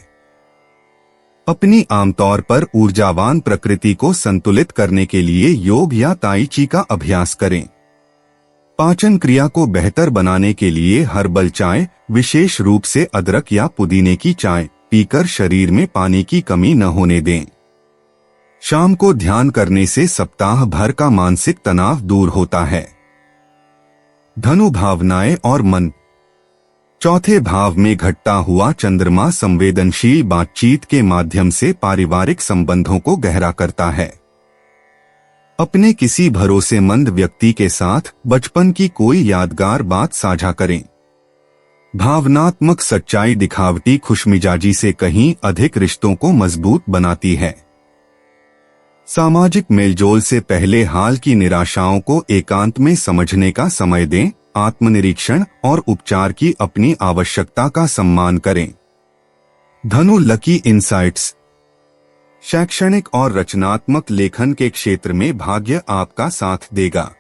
अपनी आमतौर पर ऊर्जावान प्रकृति को संतुलित करने के लिए योग या ताई ची का अभ्यास करें। पाचन क्रिया को बेहतर बनाने के लिए हर्बल चाय, विशेष रूप से अदरक या पुदीने की चाय, पीकर शरीर में पानी की कमी न होने दें। शाम को ध्यान करने से सप्ताह भर का मानसिक तनाव दूर होता है। धनु भावनाएं और मन। चौथे भाव में घटता हुआ चंद्रमा संवेदनशील बातचीत के माध्यम से पारिवारिक संबंधों को गहरा करता है। अपने किसी भरोसेमंद व्यक्ति के साथ बचपन की कोई यादगार बात साझा करें। भावनात्मक सच्चाई दिखावटी खुशमिजाजी से कहीं अधिक रिश्तों को मजबूत बनाती है। सामाजिक मेलजोल से पहले हाल की निराशाओं को एकांत में समझने का समय दें। आत्मनिरीक्षण और उपचार की अपनी आवश्यकता का सम्मान करें। धनु लकी इंसाइट्स। शैक्षणिक और रचनात्मक लेखन के क्षेत्र में भाग्य आपका साथ देगा।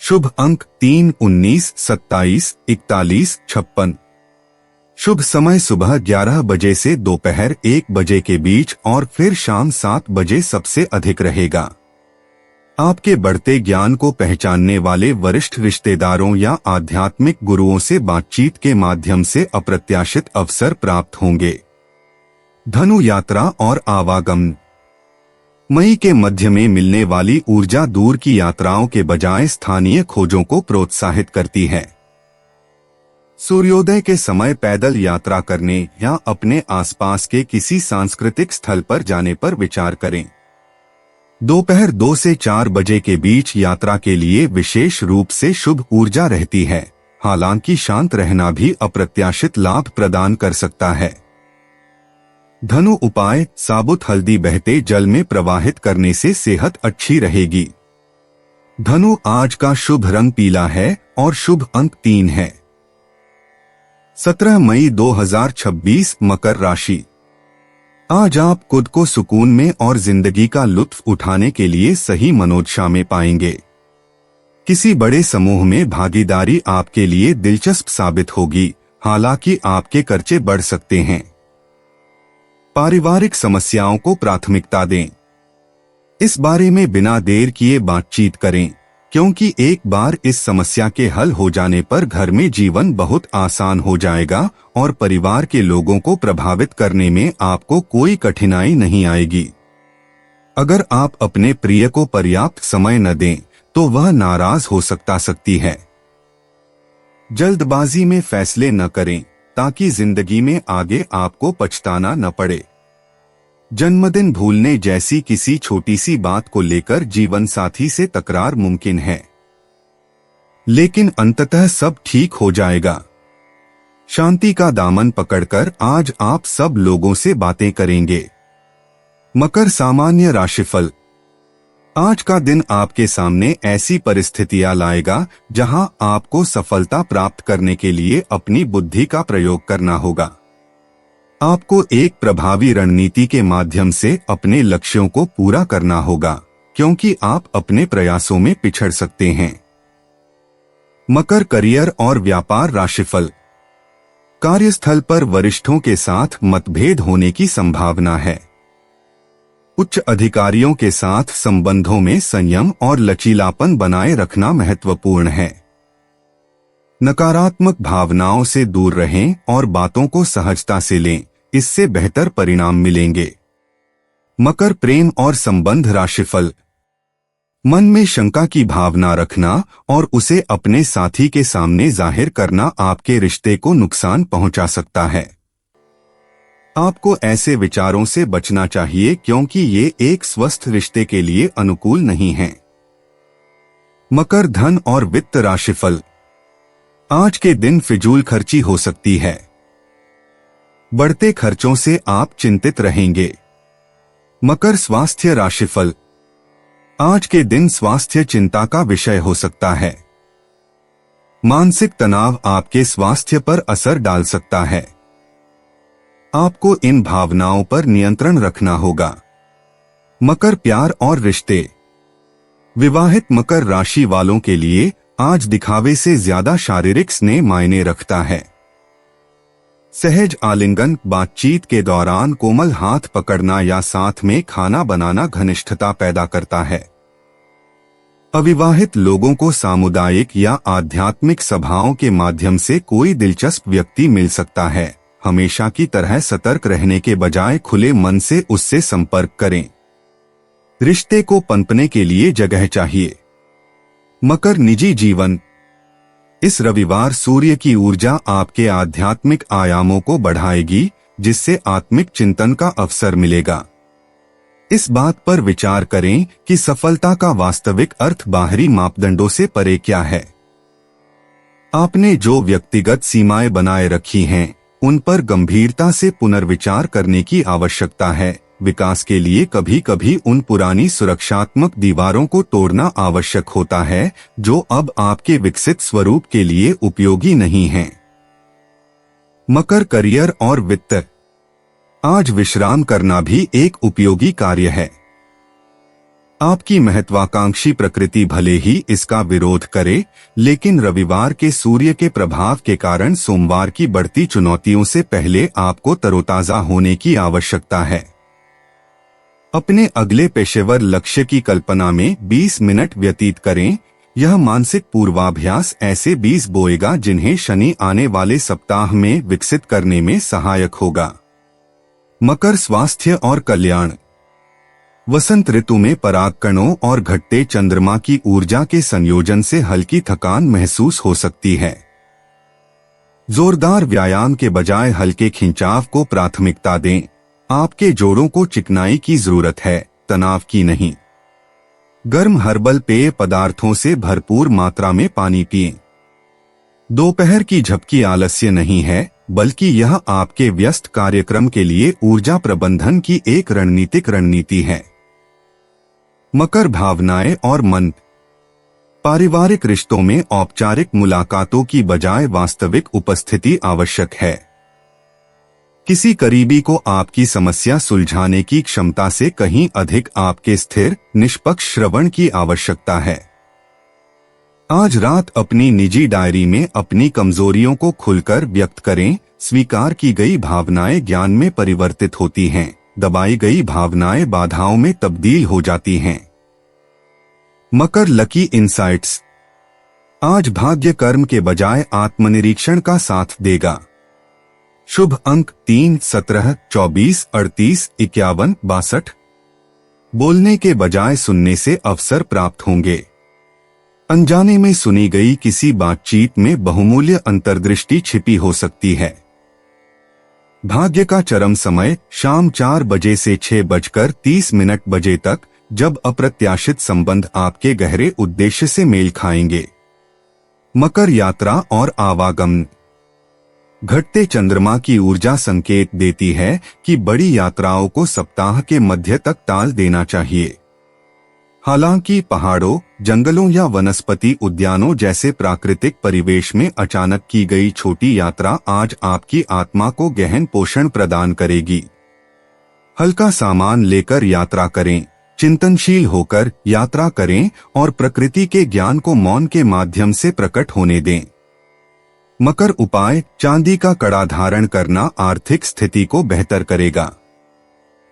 शुभ अंक 3, 19, 27, 41, 56। शुभ समय सुबह 11 बजे से दोपहर 1 बजे के बीच और फिर शाम 7 बजे सबसे अधिक रहेगा। आपके बढ़ते ज्ञान को पहचानने वाले वरिष्ठ रिश्तेदारों या आध्यात्मिक गुरुओं से बातचीत के माध्यम से अप्रत्याशित अवसर प्राप्त होंगे। धनु यात्रा और आवागमन। मई के मध्य में मिलने वाली ऊर्जा दूर की यात्राओं के बजाय स्थानीय खोजों को प्रोत्साहित करती है। सूर्योदय के समय पैदल यात्रा करने या अपने आसपास के किसी सांस्कृतिक स्थल पर जाने पर विचार करें। दोपहर 2 से 4 बजे के बीच यात्रा के लिए विशेष रूप से शुभ ऊर्जा रहती है, हालांकि शांत रहना भी अप्रत्याशित लाभ प्रदान कर सकता है। धनु उपाय। साबुत हल्दी बहते जल में प्रवाहित करने से सेहत अच्छी रहेगी। धनु आज का शुभ रंग पीला है और शुभ अंक 3 है। 17 मई 2026 मकर राशि। आज आप खुद को सुकून में और जिंदगी का लुत्फ उठाने के लिए सही मनोदशा में पाएंगे। किसी बड़े समूह में भागीदारी आपके लिए दिलचस्प साबित होगी, हालांकि आपके खर्चे बढ़ सकते हैं। पारिवारिक समस्याओं को प्राथमिकता दें। इस बारे में बिना देर किए बातचीत करें, क्योंकि एक बार इस समस्या के हल हो जाने पर घर में जीवन बहुत आसान हो जाएगा और परिवार के लोगों को प्रभावित करने में आपको कोई कठिनाई नहीं आएगी। अगर आप अपने प्रिय को पर्याप्त समय न दें तो वह नाराज हो सकती है। जल्दबाजी में फैसले न करें ताकि जिंदगी में आगे आपको पछताना न पड़े। जन्मदिन भूलने जैसी किसी छोटी सी बात को लेकर जीवन साथी से तकरार मुमकिन है, लेकिन अंततः सब ठीक हो जाएगा। शांति का दामन पकड़कर आज आप सब लोगों से बातें करेंगे। मकर सामान्य राशिफल। आज का दिन आपके सामने ऐसी परिस्थितियां लाएगा जहां आपको सफलता प्राप्त करने के लिए अपनी बुद्धि का प्रयोग करना होगा। आपको एक प्रभावी रणनीति के माध्यम से अपने लक्ष्यों को पूरा करना होगा, क्योंकि आप अपने प्रयासों में पिछड़ सकते हैं। मकर, करियर और व्यापार राशिफल। कार्यस्थल पर वरिष्ठों के साथ मतभेद होने की संभावना है। उच्च अधिकारियों के साथ संबंधों में संयम और लचीलापन बनाए रखना महत्वपूर्ण है। नकारात्मक भावनाओं से दूर रहें और बातों को सहजता से लें, इससे बेहतर परिणाम मिलेंगे। मकर, प्रेम और संबंध राशिफल। मन में शंका की भावना रखना और उसे अपने साथी के सामने जाहिर करना आपके रिश्ते को नुकसान पहुंचा सकता है। आपको ऐसे विचारों से बचना चाहिए क्योंकि ये एक स्वस्थ रिश्ते के लिए अनुकूल नहीं हैं। मकर, धन और वित्त राशिफल। आज के दिन फिजूल खर्ची हो सकती है। बढ़ते खर्चों से आप चिंतित रहेंगे। मकर, स्वास्थ्य राशिफल। आज के दिन स्वास्थ्य चिंता का विषय हो सकता है। मानसिक तनाव आपके स्वास्थ्य पर असर डाल सकता है। आपको इन भावनाओं पर नियंत्रण रखना होगा। मकर, प्यार और रिश्ते। विवाहित मकर राशि वालों के लिए आज दिखावे से ज्यादा शारीरिक स्नेह मायने रखता है। सहज आलिंगन, बातचीत के दौरान कोमल हाथ पकड़ना या साथ में खाना बनाना घनिष्ठता पैदा करता है। अविवाहित लोगों को सामुदायिक या आध्यात्मिक सभाओं के माध्यम से कोई दिलचस्प व्यक्ति मिल सकता है। हमेशा की तरह सतर्क रहने के बजाय खुले मन से उससे संपर्क करें। रिश्ते को पनपने के लिए जगह चाहिए। मकर, निजी जीवन। इस रविवार सूर्य की ऊर्जा आपके आध्यात्मिक आयामों को बढ़ाएगी, जिससे आत्मिक चिंतन का अवसर मिलेगा। इस बात पर विचार करें कि सफलता का वास्तविक अर्थ बाहरी मापदंडों से परे क्या है। आपने जो व्यक्तिगत सीमाएं बनाए रखी हैं, उन पर गंभीरता से पुनर्विचार करने की आवश्यकता है। विकास के लिए कभी कभी उन पुरानी सुरक्षात्मक दीवारों को तोड़ना आवश्यक होता है, जो अब आपके विकसित स्वरूप के लिए उपयोगी नहीं हैं। मकर, करियर और वित्त। आज विश्राम करना भी एक उपयोगी कार्य है। आपकी महत्वाकांक्षी प्रकृति भले ही इसका विरोध करे, लेकिन रविवार के सूर्य के प्रभाव के कारण सोमवार की बढ़ती चुनौतियों से पहले आपको तरोताजा होने की आवश्यकता है। अपने अगले पेशेवर लक्ष्य की कल्पना में 20 मिनट व्यतीत करें। यह मानसिक पूर्वाभ्यास ऐसे बीज बोएगा जिन्हें शनि आने वाले सप्ताह में विकसित करने में सहायक होगा। मकर, स्वास्थ्य और कल्याण। वसंत ऋतु में परागकणों और घटते चंद्रमा की ऊर्जा के संयोजन से हल्की थकान महसूस हो सकती है। जोरदार व्यायाम के बजाय हल्के खिंचाव को प्राथमिकता दें। आपके जोड़ों को चिकनाई की जरूरत है, तनाव की नहीं। गर्म हर्बल पेय पदार्थों से भरपूर मात्रा में पानी पिएं। दोपहर की झपकी आलस्य नहीं है, बल्कि यह आपके व्यस्त कार्यक्रम के लिए ऊर्जा प्रबंधन की एक रणनीति है। मकर, भावनाएं और मन। पारिवारिक रिश्तों में औपचारिक मुलाकातों की बजाय वास्तविक उपस्थिति आवश्यक है। किसी करीबी को आपकी समस्या सुलझाने की क्षमता से कहीं अधिक आपके स्थिर, निष्पक्ष श्रवण की आवश्यकता है। आज रात अपनी निजी डायरी में अपनी कमजोरियों को खुलकर व्यक्त करें। स्वीकार की गई भावनाएं ज्ञान में परिवर्तित होती हैं, दबाई गई भावनाएं बाधाओं में तब्दील हो जाती हैं। मकर, लकी इंसाइट्स। आज भाग्य कर्म के बजाय आत्मनिरीक्षण का साथ देगा। शुभ अंक 3, 17, 24, 38, 51, 62। बोलने के बजाय सुनने से अवसर प्राप्त होंगे। अनजाने में सुनी गई किसी बातचीत में बहुमूल्य अंतर्दृष्टि छिपी हो सकती है। भाग्य का चरम समय शाम 4 बजे से 6:30 बजे तक, जब अप्रत्याशित संबंध आपके गहरे उद्देश्य से मेल खाएंगे। मकर, यात्रा और आवागमन। घटते चंद्रमा की ऊर्जा संकेत देती है कि बड़ी यात्राओं को सप्ताह के मध्य तक टाल देना चाहिए। हालांकि पहाड़ों, जंगलों या वनस्पति उद्यानों जैसे प्राकृतिक परिवेश में अचानक की गई छोटी यात्रा आज आपकी आत्मा को गहन पोषण प्रदान करेगी। हल्का सामान लेकर यात्रा करें, चिंतनशील होकर यात्रा करें और प्रकृति के ज्ञान को मौन के माध्यम से प्रकट होने दें। मकर उपाय: चांदी का कड़ा धारण करना आर्थिक स्थिति को बेहतर करेगा।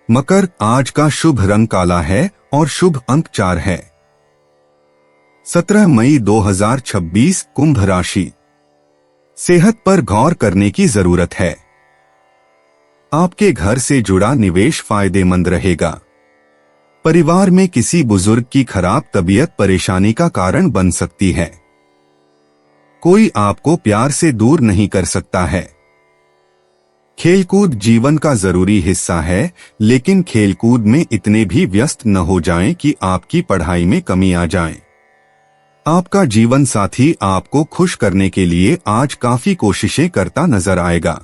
मकर, आज का शुभ रंग काला है और शुभ अंक 4 है। 17 मई 2026 कुंभ राशि। सेहत पर गौर करने की जरूरत है। आपके घर से जुड़ा निवेश फायदेमंद रहेगा। परिवार में किसी बुजुर्ग की खराब तबीयत परेशानी का कारण बन सकती है। कोई आपको प्यार से दूर नहीं कर सकता है। खेलकूद जीवन का जरूरी हिस्सा है, लेकिन खेलकूद में इतने भी व्यस्त न हो जाएं कि आपकी पढ़ाई में कमी आ जाए। आपका जीवन साथी आपको खुश करने के लिए आज काफी कोशिशें करता नजर आएगा।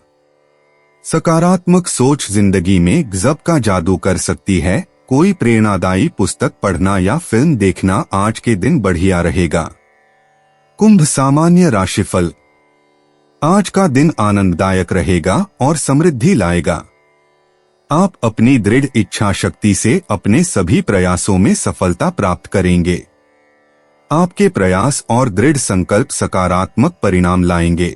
सकारात्मक सोच जिंदगी में गजब का जादू कर सकती है। कोई प्रेरणादायी पुस्तक पढ़ना या फिल्म देखना आज के दिन बढ़िया रहेगा। कुंभ सामान्य राशिफल। आज का दिन आनंददायक रहेगा और समृद्धि लाएगा। आप अपनी दृढ़ इच्छा शक्ति से अपने सभी प्रयासों में सफलता प्राप्त करेंगे। आपके प्रयास और दृढ़ संकल्प सकारात्मक परिणाम लाएंगे।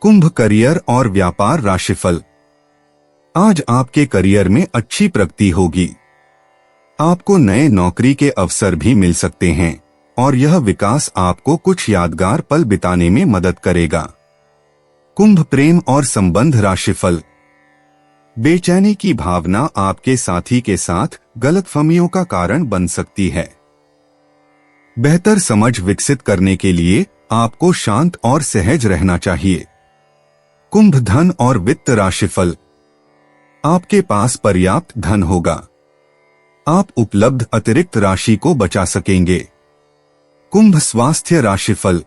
कुंभ करियर और व्यापार राशिफल। आज आपके करियर में अच्छी प्रगति होगी। आपको नए नौकरी के अवसर भी मिल सकते हैं और यह विकास आपको कुछ यादगार पल बिताने में मदद करेगा। कुंभ प्रेम और संबंध राशिफल। बेचैनी की भावना आपके साथी के साथ गलतफहमियों का कारण बन सकती है। बेहतर समझ विकसित करने के लिए आपको शांत और सहज रहना चाहिए। कुंभ धन और वित्त राशिफल। आपके पास पर्याप्त धन होगा। आप उपलब्ध अतिरिक्त राशि को बचा सकेंगे। कुंभ स्वास्थ्य राशिफल।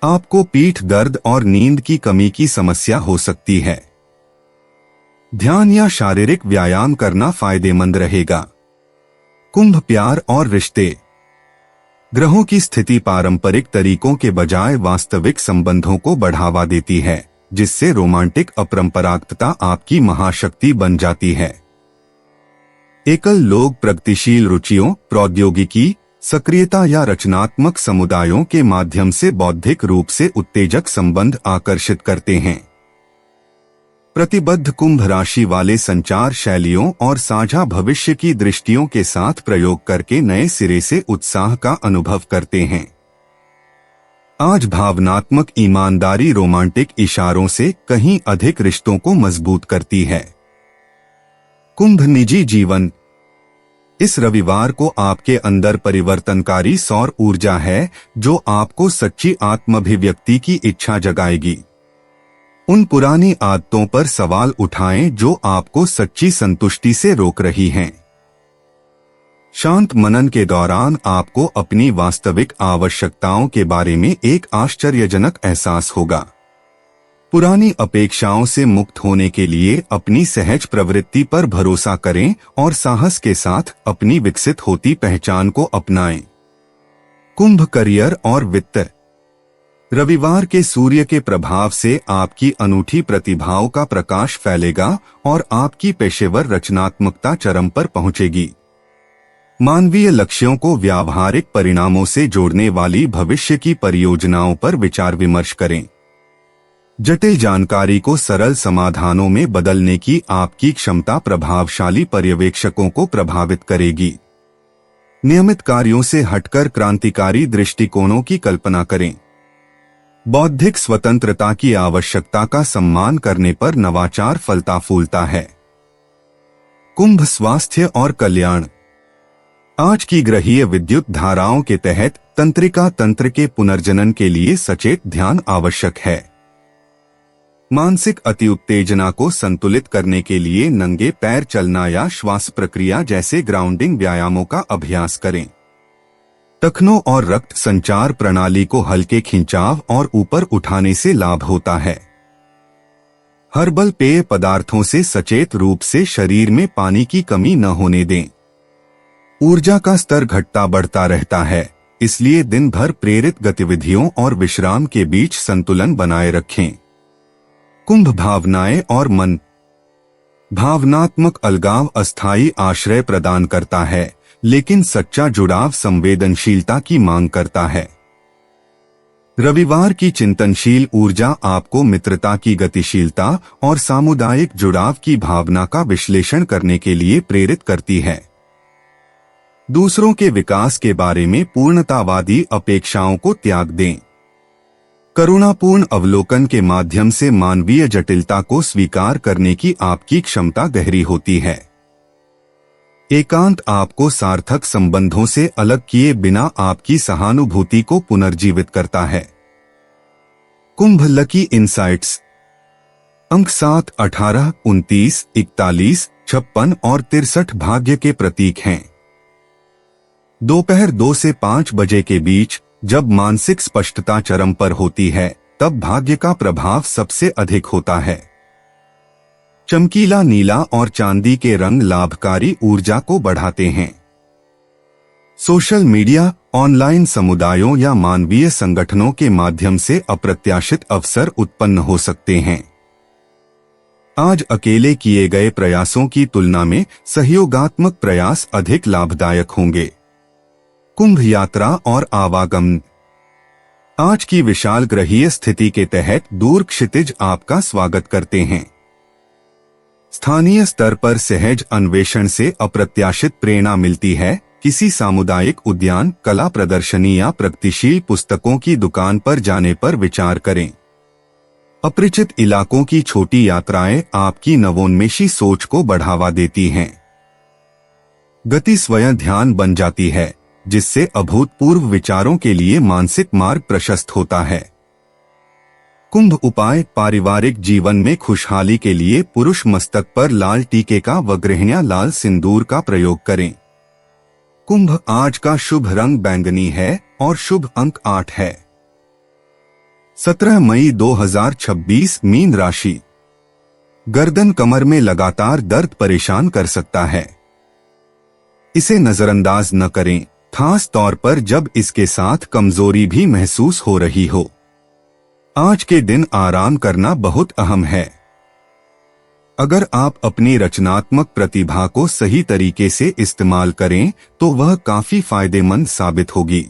आपको पीठ दर्द और नींद की कमी की समस्या हो सकती है। ध्यान या शारीरिक व्यायाम करना फायदेमंद रहेगा। कुंभ प्यार और रिश्ते। ग्रहों की स्थिति पारंपरिक तरीकों के बजाय वास्तविक संबंधों को बढ़ावा देती है, जिससे रोमांटिक अपरंपरागतता आपकी महाशक्ति बन जाती है। एकल लोग प्रगतिशील रुचियों, प्रौद्योगिकी, सक्रियता या रचनात्मक समुदायों के माध्यम से बौद्धिक रूप से उत्तेजक संबंध आकर्षित करते हैं। प्रतिबद्ध कुंभ राशि वाले संचार शैलियों और साझा भविष्य की दृष्टियों के साथ प्रयोग करके नए सिरे से उत्साह का अनुभव करते हैं। आज भावनात्मक ईमानदारी रोमांटिक इशारों से कहीं अधिक रिश्तों को मजबूत करती है। कुंभ निजी जीवन। इस रविवार को आपके अंदर परिवर्तनकारी सौर ऊर्जा है, जो आपको सच्ची आत्माभिव्यक्ति की इच्छा जगाएगी। उन पुरानी आदतों पर सवाल उठाएं जो आपको सच्ची संतुष्टि से रोक रही हैं। शांत मनन के दौरान आपको अपनी वास्तविक आवश्यकताओं के बारे में एक आश्चर्यजनक एहसास होगा। पुरानी अपेक्षाओं से मुक्त होने के लिए अपनी सहज प्रवृत्ति पर भरोसा करें और साहस के साथ अपनी विकसित होती पहचान को अपनाएं। कुंभ करियर और वित्त। रविवार के सूर्य के प्रभाव से आपकी अनूठी प्रतिभाओं का प्रकाश फैलेगा और आपकी पेशेवर रचनात्मकता चरम पर पहुंचेगी। मानवीय लक्ष्यों को व्यावहारिक परिणामों से जोड़ने वाली भविष्य की परियोजनाओं पर विचार विमर्श करें। जटिल जानकारी को सरल समाधानों में बदलने की आपकी क्षमता प्रभावशाली पर्यवेक्षकों को प्रभावित करेगी। नियमित कार्यों से हटकर क्रांतिकारी दृष्टिकोणों की कल्पना करें। बौद्धिक स्वतंत्रता की आवश्यकता का सम्मान करने पर नवाचार फलता फूलता है। कुंभ स्वास्थ्य और कल्याण। आज की ग्रहीय विद्युत धाराओं के तहत तंत्रिका तंत्र के पुनर्जनन के लिए सचेत ध्यान आवश्यक है। मानसिक अतिउत्तेजना को संतुलित करने के लिए नंगे पैर चलना या श्वास प्रक्रिया जैसे ग्राउंडिंग व्यायामों का अभ्यास करें। टखनों और रक्त संचार प्रणाली को हल्के खिंचाव और ऊपर उठाने से लाभ होता है। हर्बल पेय पदार्थों से सचेत रूप से शरीर में पानी की कमी न होने दें। ऊर्जा का स्तर घटता बढ़ता रहता है, इसलिए दिन भर प्रेरित गतिविधियों और विश्राम के बीच संतुलन बनाए रखें। कुंभ भावनाएं और मन। भावनात्मक अलगाव अस्थायी आश्रय प्रदान करता है, लेकिन सच्चा जुड़ाव संवेदनशीलता की मांग करता है। रविवार की चिंतनशील ऊर्जा आपको मित्रता की गतिशीलता और सामुदायिक जुड़ाव की भावना का विश्लेषण करने के लिए प्रेरित करती है। दूसरों के विकास के बारे में पूर्णतावादी अपेक्षाओं को त्याग दें। करुणापूर्ण अवलोकन के माध्यम से मानवीय जटिलता को स्वीकार करने की आपकी क्षमता गहरी होती है। एकांत आपको सार्थक संबंधों से अलग किए बिना आपकी सहानुभूति को पुनर्जीवित करता है। कुंभ लकी इंसाइट्स। अंक 7, 18, 29, 41, 56 और 63 भाग्य के प्रतीक हैं। दोपहर 2 से 5 बजे के बीच जब मानसिक स्पष्टता चरम पर होती है, तब भाग्य का प्रभाव सबसे अधिक होता है। चमकीला नीला और चांदी के रंग लाभकारी ऊर्जा को बढ़ाते हैं। सोशल मीडिया, ऑनलाइन समुदायों या मानवीय संगठनों के माध्यम से अप्रत्याशित अवसर उत्पन्न हो सकते हैं। आज अकेले किए गए प्रयासों की तुलना में सहयोगात्मक प्रयास अधिक लाभदायक होंगे। कुंभ यात्रा और आवागमन। आज की विशाल ग्रहीय स्थिति के तहत दूर क्षितिज आपका स्वागत करते हैं। स्थानीय स्तर पर सहज अन्वेषण से अप्रत्याशित प्रेरणा मिलती है। किसी सामुदायिक उद्यान, कला प्रदर्शनी या प्रगतिशील पुस्तकों की दुकान पर जाने पर विचार करें। अपरिचित इलाकों की छोटी यात्राएं आपकी नवोन्मेषी सोच को बढ़ावा देती हैं। गति स्वयं ध्यान बन जाती है, जिससे अभूतपूर्व विचारों के लिए मानसिक मार्ग प्रशस्त होता है। कुंभ उपाय। पारिवारिक जीवन में खुशहाली के लिए पुरुष मस्तक पर लाल टीके का व गृहिणियां लाल सिंदूर का प्रयोग करें। कुंभ आज का शुभ रंग बैंगनी है और शुभ अंक 8 है। 17 मई 2026 मीन राशि। गर्दन कमर में लगातार दर्द परेशान कर सकता है। इसे नजरअंदाज न करें, खास तौर पर जब इसके साथ कमजोरी भी महसूस हो रही हो। आज के दिन आराम करना बहुत अहम है। अगर आप अपनी रचनात्मक प्रतिभा को सही तरीके से इस्तेमाल करें तो वह काफी फायदेमंद साबित होगी।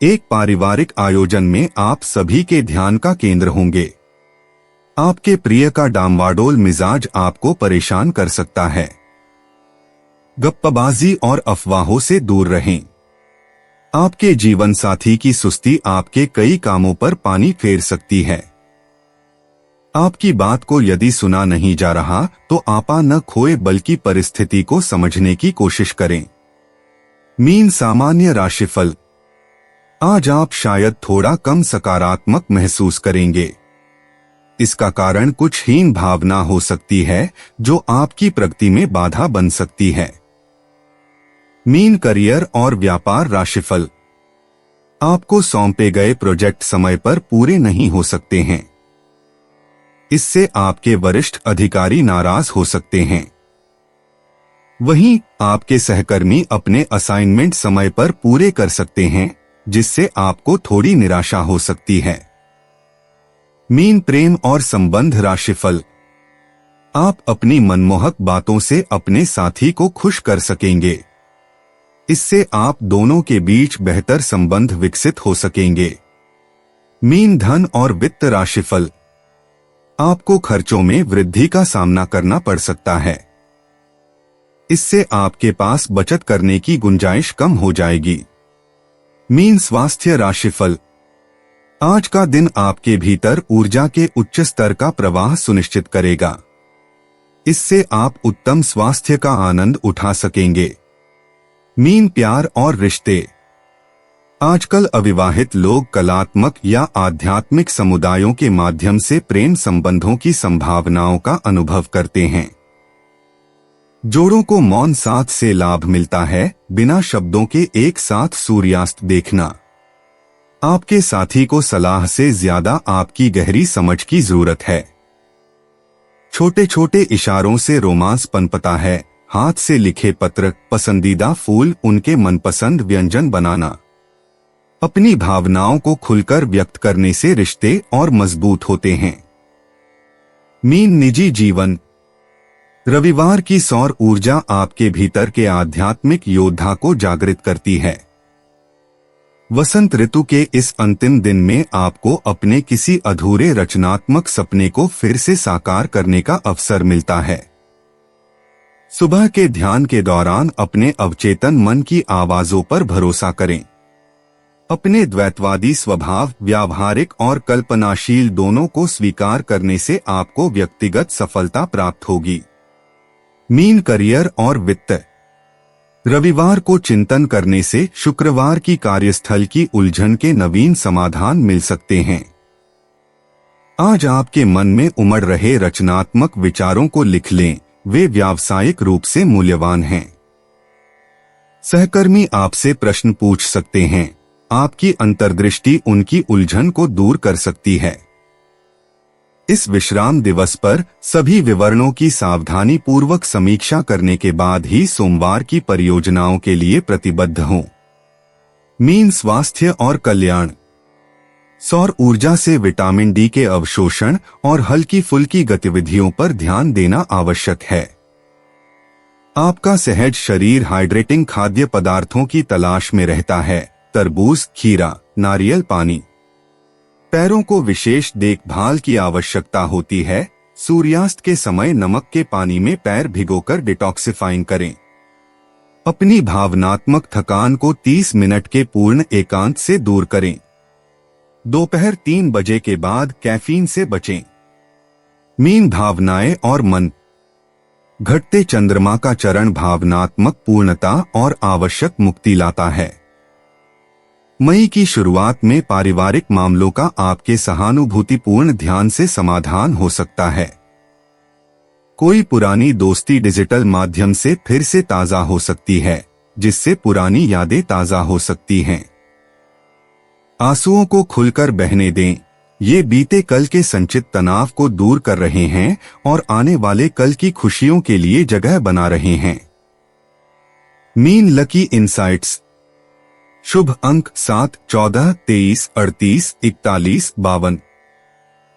एक पारिवारिक आयोजन में आप सभी के ध्यान का केंद्र होंगे। आपके प्रिय का डामाडोल मिजाज आपको परेशान कर सकता है। गप्पाबाजी और अफवाहों से दूर रहें। आपके जीवन साथी की सुस्ती आपके कई कामों पर पानी फेर सकती है। आपकी बात को यदि सुना नहीं जा रहा तो आपा न खोए बल्कि परिस्थिति को समझने की कोशिश करें। मीन सामान्य राशिफल। आज आप शायद थोड़ा कम सकारात्मक महसूस करेंगे। इसका कारण कुछ हीन भावना हो सकती है जो आपकी प्रगति में बाधा बन सकती है। मीन करियर और व्यापार राशिफल। आपको सौंपे गए प्रोजेक्ट समय पर पूरे नहीं हो सकते हैं। इससे आपके वरिष्ठ अधिकारी नाराज हो सकते हैं। वहीं आपके सहकर्मी अपने असाइनमेंट समय पर पूरे कर सकते हैं, जिससे आपको थोड़ी निराशा हो सकती है। मीन प्रेम और संबंध राशिफल। आप अपनी मनमोहक बातों से अपने साथी को खुश कर सकेंगे। इससे आप दोनों के बीच बेहतर संबंध विकसित हो सकेंगे। मीन धन और वित्त राशिफल। आपको खर्चों में वृद्धि का सामना करना पड़ सकता है। इससे आपके पास बचत करने की गुंजाइश कम हो जाएगी। मीन स्वास्थ्य राशिफल। आज का दिन आपके भीतर ऊर्जा के उच्च स्तर का प्रवाह सुनिश्चित करेगा। इससे आप उत्तम स्वास्थ्य का आनंद उठा सकेंगे। मीन प्यार और रिश्ते। आजकल अविवाहित लोग कलात्मक या आध्यात्मिक समुदायों के माध्यम से प्रेम संबंधों की संभावनाओं का अनुभव करते हैं। जोड़ों को मौन साथ से लाभ मिलता है, बिना शब्दों के एक साथ सूर्यास्त देखना। आपके साथी को सलाह से ज्यादा आपकी गहरी समझ की जरूरत है। छोटे छोटे इशारों से रोमांस पनपता है, हाथ से लिखे पत्र, पसंदीदा फूल, उनके मनपसंद व्यंजन बनाना। अपनी भावनाओं को खुलकर व्यक्त करने से रिश्ते और मजबूत होते हैं। मीन निजी जीवन। रविवार की सौर ऊर्जा आपके भीतर के आध्यात्मिक योद्धा को जागृत करती है। वसंत ऋतु के इस अंतिम दिन में आपको अपने किसी अधूरे रचनात्मक सपने को फिर से साकार करने का अवसर मिलता है। सुबह के ध्यान के दौरान अपने अवचेतन मन की आवाजों पर भरोसा करें। अपने द्वैतवादी स्वभाव, व्यावहारिक और कल्पनाशील दोनों को स्वीकार करने से आपको व्यक्तिगत सफलता प्राप्त होगी। मीन करियर और वित्त। रविवार को चिंतन करने से शुक्रवार की कार्यस्थल की उलझन के नवीन समाधान मिल सकते हैं। आज आपके मन में उमड़ रहे रचनात्मक विचारों को लिख लें, वे व्यावसायिक रूप से मूल्यवान हैं। सहकर्मी आपसे प्रश्न पूछ सकते हैं, आपकी अंतर्दृष्टि उनकी उलझन को दूर कर सकती है। इस विश्राम दिवस पर सभी विवरणों की सावधानी पूर्वक समीक्षा करने के बाद ही सोमवार की परियोजनाओं के लिए प्रतिबद्ध हों। मीन स्वास्थ्य और कल्याण। सौर ऊर्जा से विटामिन डी के अवशोषण और हल्की फुल्की गतिविधियों पर ध्यान देना आवश्यक है। आपका सहज शरीर हाइड्रेटिंग खाद्य पदार्थों की तलाश में रहता है। तरबूज, खीरा, नारियल पानी। पैरों को विशेष देखभाल की आवश्यकता होती है। सूर्यास्त के समय नमक के पानी में पैर भिगोकर डिटॉक्सिफाइंग करें। अपनी भावनात्मक थकान को 30 मिनट के पूर्ण एकांत से दूर करें। दोपहर 3 बजे के बाद कैफीन से बचें। मीन भावनाएं और मन। घटते चंद्रमा का चरण भावनात्मक पूर्णता और आवश्यक मुक्ति लाता है। मई की शुरुआत में पारिवारिक मामलों का आपके सहानुभूतिपूर्ण ध्यान से समाधान हो सकता है। कोई पुरानी दोस्ती डिजिटल माध्यम से फिर से ताजा हो सकती है, जिससे पुरानी यादें ताजा हो सकती हैं। आंसुओं को खुलकर बहने दें, ये बीते कल के संचित तनाव को दूर कर रहे हैं और आने वाले कल की खुशियों के लिए जगह बना रहे हैं। Mean lucky insights. शुभ अंक 7, 14, 23, 38, 41, 52।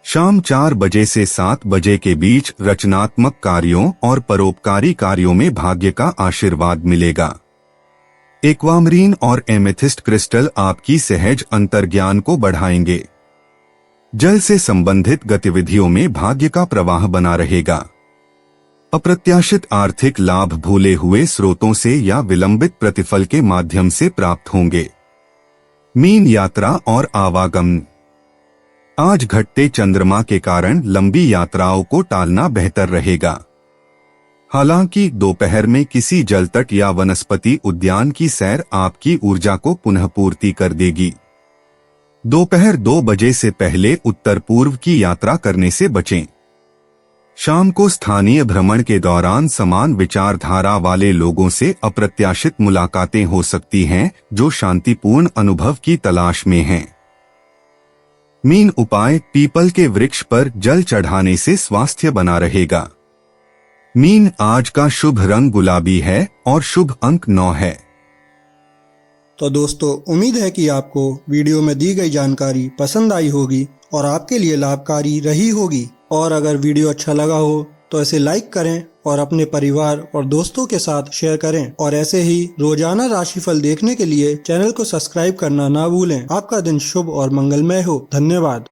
शाम 4 बजे से 7 बजे के बीच रचनात्मक कार्यों और परोपकारी कार्यों में भाग्य का आशीर्वाद मिलेगा। एक्वामरीन और एमेथिस्ट क्रिस्टल आपकी सहज अंतर्ज्ञान को बढ़ाएंगे। जल से संबंधित गतिविधियों में भाग्य का प्रवाह बना रहेगा। अप्रत्याशित आर्थिक लाभ भूले हुए स्रोतों से या विलंबित प्रतिफल के माध्यम से प्राप्त होंगे। मीन यात्रा और आवागमन। आज घटते चंद्रमा के कारण लंबी यात्राओं को टालना बेहतर रहेगा। हालांकि दोपहर में किसी जलतट या वनस्पति उद्यान की सैर आपकी ऊर्जा को पुनः पूर्ति कर देगी। दोपहर 2 बजे से पहले उत्तर पूर्व की यात्रा करने से बचें। शाम को स्थानीय भ्रमण के दौरान समान विचारधारा वाले लोगों से अप्रत्याशित मुलाकातें हो सकती हैं, जो शांतिपूर्ण अनुभव की तलाश में हैं। मीन उपाय। पीपल के वृक्ष पर जल चढ़ाने से स्वास्थ्य बना रहेगा। मीन आज का शुभ रंग गुलाबी है और शुभ अंक 9 है। तो दोस्तों, उम्मीद है कि आपको वीडियो में दी गई जानकारी पसंद आई होगी और आपके लिए लाभकारी रही होगी। और अगर वीडियो अच्छा लगा हो तो इसे लाइक करें और अपने परिवार और दोस्तों के साथ शेयर करें। और ऐसे ही रोजाना राशिफल देखने के लिए चैनल को सब्सक्राइब करना ना भूलें। आपका दिन शुभ और मंगलमय हो। धन्यवाद।